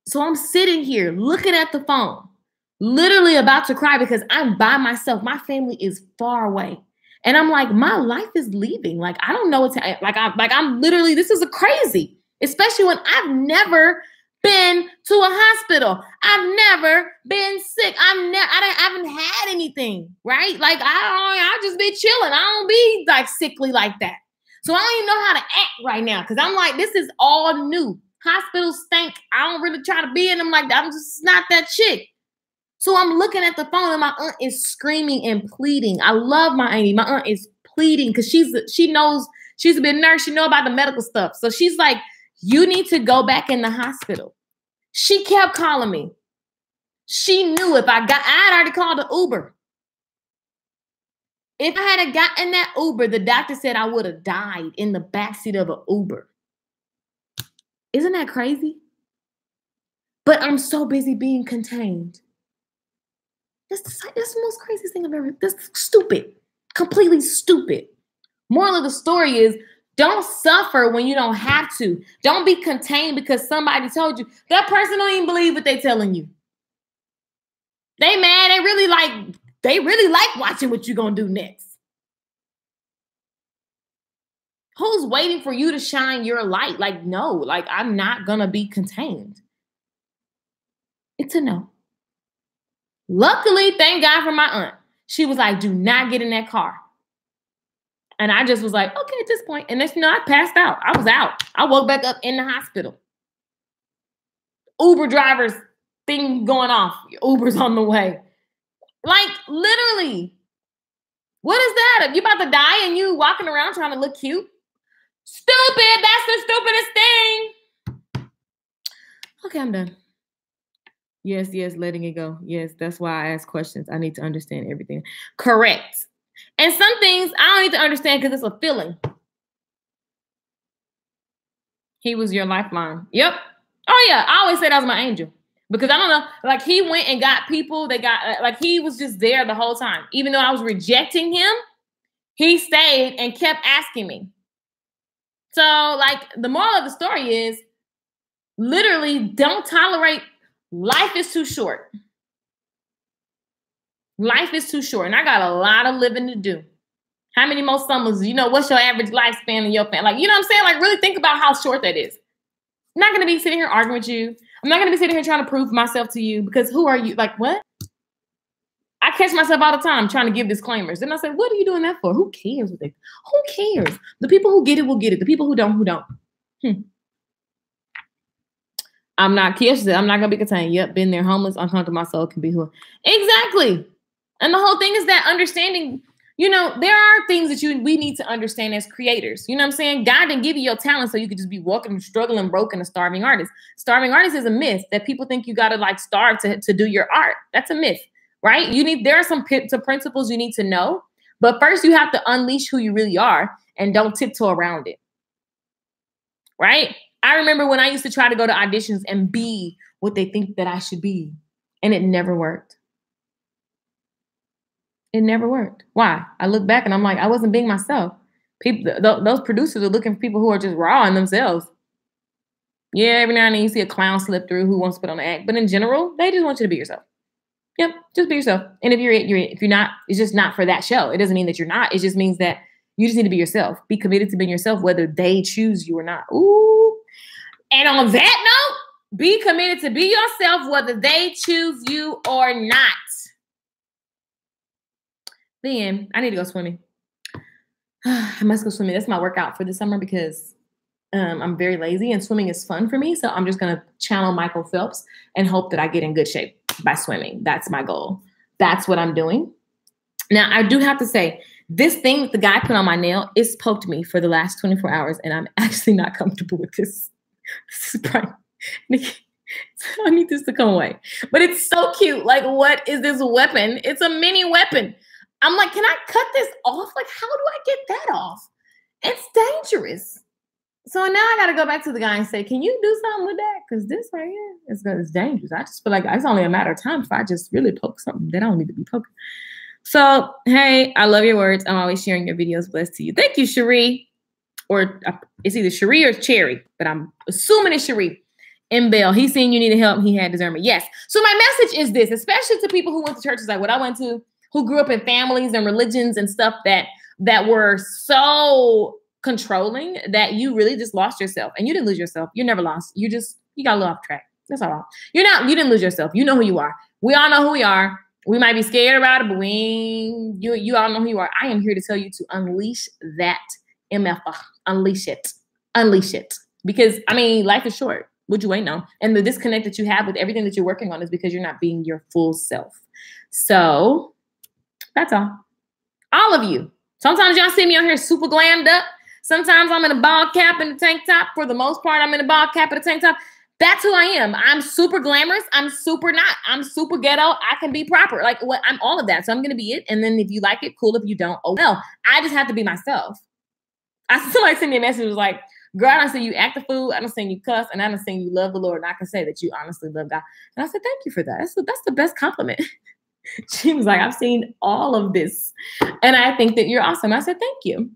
So I'm sitting here looking at the phone, literally about to cry because I'm by myself. My family is far away. And I'm like, my life is leaving. Like, I don't know what to, I'm literally, this is a crazy, especially when I've never been to a hospital. I've never been sick. I haven't had anything, right? Like, I just be chilling. I don't be like sickly like that. So I don't even know how to act right now. Cause I'm like, this is all new. Hospitals stink. I don't really try to be in them like that. I'm just not that chick. So I'm looking at the phone and my aunt is screaming and pleading. I love my auntie. My aunt is pleading because she knows, she's a bit nurse. She know about the medical stuff. So she's like, you need to go back in the hospital. She kept calling me. She knew if I had already called the Uber. If I had gotten that Uber, the doctor said I would have died in the backseat of an Uber. Isn't that crazy? But I'm so busy being contained. That's the most craziest thing I've ever. That's stupid. Completely stupid. Moral of the story is don't suffer when you don't have to. Don't be contained because somebody told you. That person don't even believe what they're telling you. They mad. They really like watching what you're gonna do next. Who's waiting for you to shine your light? Like, no, like I'm not gonna be contained. It's a no. Luckily, thank God for my aunt. She was like, do not get in that car. And I just was like, okay, at this point. And then, I passed out. I was out. I woke back up in the hospital. Uber drivers thing going off. Uber's on the way. Like, literally. What is that? If you about to die and you walking around trying to look cute? Stupid. That's the stupidest thing. Okay, I'm done. Yes, letting it go. Yes, that's why I ask questions. I need to understand everything. Correct. And some things I don't need to understand because it's a feeling. He was your lifeline. Yep. Oh, yeah. I always say that was my angel. Because I don't know, like he went and got people that got, like he was just there the whole time. Even though I was rejecting him, he stayed and kept asking me. So, like, the moral of the story is literally don't tolerate. Life is too short. Life is too short. And I got a lot of living to do. How many more summers? What's your average lifespan in your family? Like, you know what I'm saying? Like, really think about how short that is. I'm not going to be sitting here arguing with you. I'm not going to be sitting here trying to prove myself to you because who are you? Like, what? I catch myself all the time trying to give disclaimers. Then I say, what are you doing that for? Who cares? Who cares? The people who get it will get it. The people who don't. I'm not Kiesha. I'm not going to be contained. Yep, been there, homeless, uncomfortable. My soul can be who. Exactly. And the whole thing is that understanding, there are things that we need to understand as creators. You know what I'm saying? God didn't give you your talent so you could just be walking, struggling, broken, a starving artist. Starving artist is a myth that people think you got to like starve to do your art. That's a myth, right? There are some principles you need to know. But first you have to unleash who you really are and don't tiptoe around it. Right? I remember when I used to try to go to auditions and be what they think that I should be. And it never worked. It never worked. Why? I look back and I'm like, I wasn't being myself. People, those producers are looking for people who are just raw in themselves. Yeah, every now and then you see a clown slip through who wants to put on an act. But in general, they just want you to be yourself. Yep, just be yourself. And if you're it, you're it. If you're not, it's just not for that show. It doesn't mean that you're not. It just means that you just need to be yourself. Be committed to being yourself, whether they choose you or not. Ooh. And on that note, be committed to be yourself, whether they choose you or not. Then I need to go swimming. I must go swimming. That's my workout for the summer because I'm very lazy and swimming is fun for me. So I'm just going to channel Michael Phelps and hope that I get in good shape by swimming. That's my goal. That's what I'm doing. Now, I do have to say, this thing that the guy put on my nail, it's poked me for the last 24 hours, and I'm actually not comfortable with this. This is probably, I need this to come away. But it's so cute. Like, what is this weapon? It's a mini weapon. I'm like, can I cut this off? Like, how do I get that off? It's dangerous. So now I got to go back to the guy and say, can you do something with that? Because this right here is dangerous. I just feel like it's only a matter of time if I just really poke something that I don't need to be poking. So, hey, I love your words. I'm always sharing your videos. Blessed to you. Thank you, Cherie. Or it's either Cherie or Cherry, but I'm assuming it's Cherie. And Bell, he's saying you needed help. He had discernment. Yes. So my message is this, especially to people who went to churches like what I went to, who grew up in families and religions and stuff that were so controlling that you really just lost yourself. And you didn't lose yourself. You're never lost. You got a little off track. That's all. You didn't lose yourself. You know who you are. We all know who we are. We might be scared about it, but you all know who you are. I am here to tell you to unleash that MF. Unleash it. Unleash it. Because, I mean, life is short. What you waiting on? And the disconnect that you have with everything that you're working on is because you're not being your full self. So that's all. All of you. Sometimes y'all see me on here super glammed up. Sometimes I'm in a ball cap and a tank top. For the most part, I'm in a ball cap and a tank top. That's who I am. I'm super glamorous. I'm super not. I'm super ghetto. I can be proper. Like, what? I'm all of that. So I'm going to be it. And then if you like it, cool. If you don't, oh well. I just have to be myself. Somebody sent me a message. It was like, girl, I don't say you act the fool. I don't say you cuss. And I don't say you love the Lord. And I can say that you honestly love God. And I said, thank you for that. That's the best compliment. She was like, I've seen all of this. And I think that you're awesome. I said, thank you.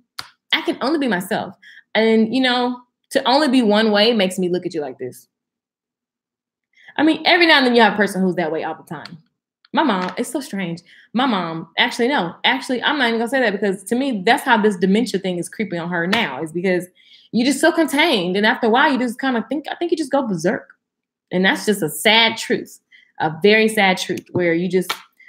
I can only be myself. And, to only be one way makes me look at you like this. I mean, every now and then you have a person who's that way all the time. My mom, it's so strange. My mom, actually, I'm not even going to say that because to me, that's how this dementia thing is creeping on her now is because you're just so contained. And after a while, you just kind of I think you just go berserk. And that's just a sad truth, a very sad truth where you've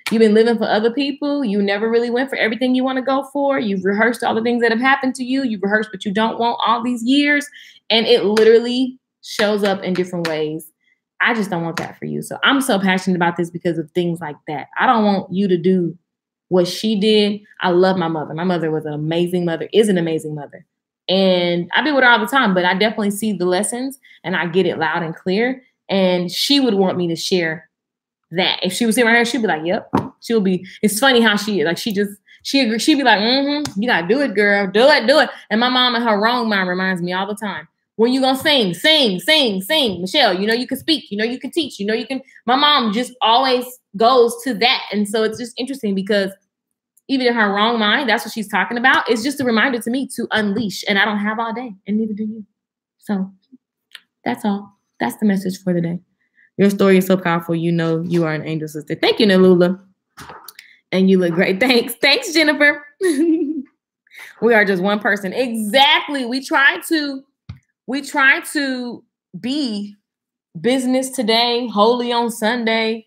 been living for other people. You never really went for everything you want to go for. You've rehearsed all the things that have happened to you. You've rehearsed what you don't want all these years. And it literally shows up in different ways. I just don't want that for you. So I'm so passionate about this because of things like that. I don't want you to do what she did. I love my mother. My mother was an amazing mother, is an amazing mother. And I be with her all the time, but I definitely see the lessons and I get it loud and clear. And she would want me to share that. If she was sitting right here, she'd be like, yep. It's funny how she is. Like she'd be like, you gotta do it, girl. Do it. And my mom in her wrong mind reminds me all the time. When you gonna sing? Michelle, you can speak, you can teach, you can. My mom just always goes to that. And so it's just interesting because even in her wrong mind, that's what she's talking about. It's just a reminder to me to unleash. And I don't have all day, and neither do you. So that's all. That's the message for the day. Your story is so powerful. You are an angel sister. Thank you, Nalula. And you look great. Thanks, Jennifer. We are just one person. Exactly. We try to be business today, holy on Sunday,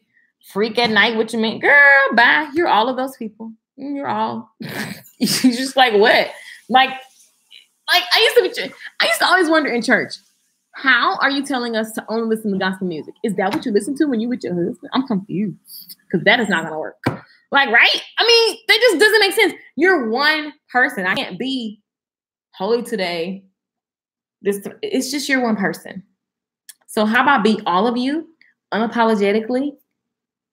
freak at night, what you mean? Girl, bye. You're all of those people. You're all. You're just like, what? Like I used to always wonder in church, how are you telling us to only listen to gospel music? Is that what you listen to when you with your husband? I'm confused because that is not going to work. Like, right? I mean, that just doesn't make sense. You're one person. I can't be holy today. It's just you're one person. So how about be all of you unapologetically?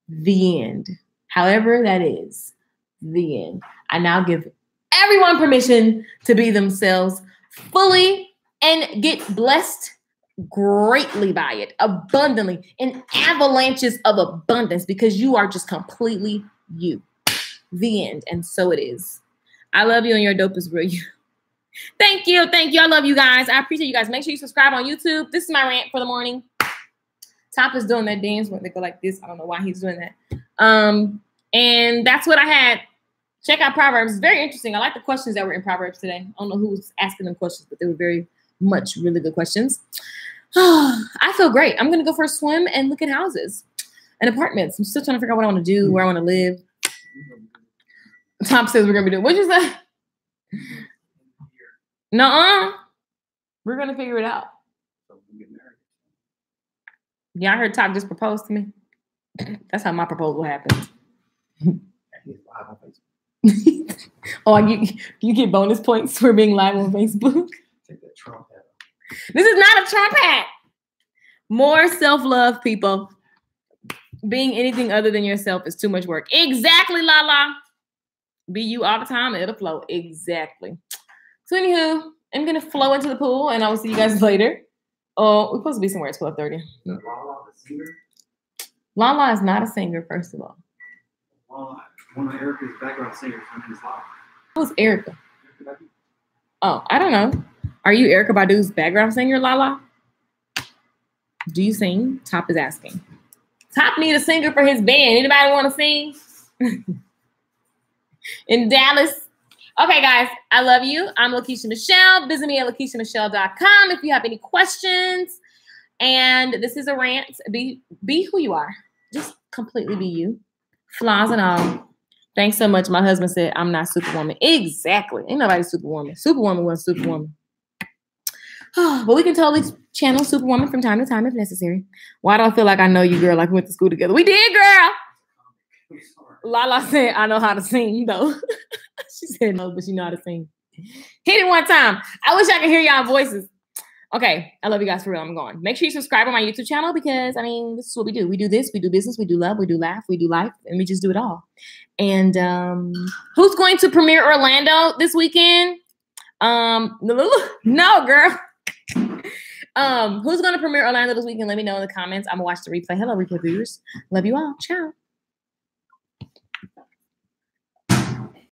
The end. However that is, the end. I now give everyone permission to be themselves fully and get blessed greatly by it, abundantly, in avalanches of abundance because you are just completely you. The end. And so it is. I love you and you're dope as real. Thank you. I love you guys. I appreciate you guys. Make sure you subscribe on YouTube. This is my rant for the morning. Top is doing that dance where they go like this. I don't know why he's doing that. And that's what I had. Check out Proverbs. It's very interesting. I like the questions that were in Proverbs today. I don't know who was asking them questions, but they were very much really good questions. I feel great. I'm going to go for a swim and look at houses and apartments. I'm still trying to figure out what I want to do, where I want to live. Top says we're gonna be doing. What'd you say? Nuh-uh. We're gonna figure it out. Yeah, I heard Top just proposed to me. That's how my proposal happened. Oh, you get bonus points for being live on Facebook. Take that Trump hat. This is not a Trump hat. More self-love, people. Being anything other than yourself is too much work. Exactly, Lala. Be you all the time, and it'll flow. Exactly. So anywho, I'm gonna flow into the pool, and I will see you guys later. Oh, we're supposed to be somewhere at 12:30. Lala, the singer? Lala is not a singer, first of all. Lala, one of Erica's background singers. Her name is Lala. Who's Erica? Oh, I don't know. Are you Erykah Badu's background singer, Lala? Do you sing? Top is asking. Top need a singer for his band. Anybody want to sing? In Dallas. Okay, guys, I love you. I'm Lakeisha Michelle. Visit me at LakeishaMichelle.com if you have any questions. And this is a rant. Be who you are. Just completely be you. Flaws and all. Thanks so much. My husband said I'm not Superwoman. Exactly. Ain't nobody Superwoman. Superwoman wasn't Superwoman. But we can totally channel Superwoman from time to time if necessary. Why do I feel like I know you, girl? Like we went to school together. We did, girl. Lala said, I know how to sing, though. She said no, but she know how to sing. Hit it one time. I wish I could hear y'all voices. Okay, I love you guys for real. I'm going. Make sure you subscribe on my YouTube channel because, I mean, this is what we do. We do this, we do business, we do love, we do laugh, we do life, and we just do it all. And who's going to premiere Orlando this weekend? No, girl. Who's going to premiere Orlando this weekend? Let me know in the comments. I'm going to watch the replay. Hello, replay viewers. Love you all. Ciao.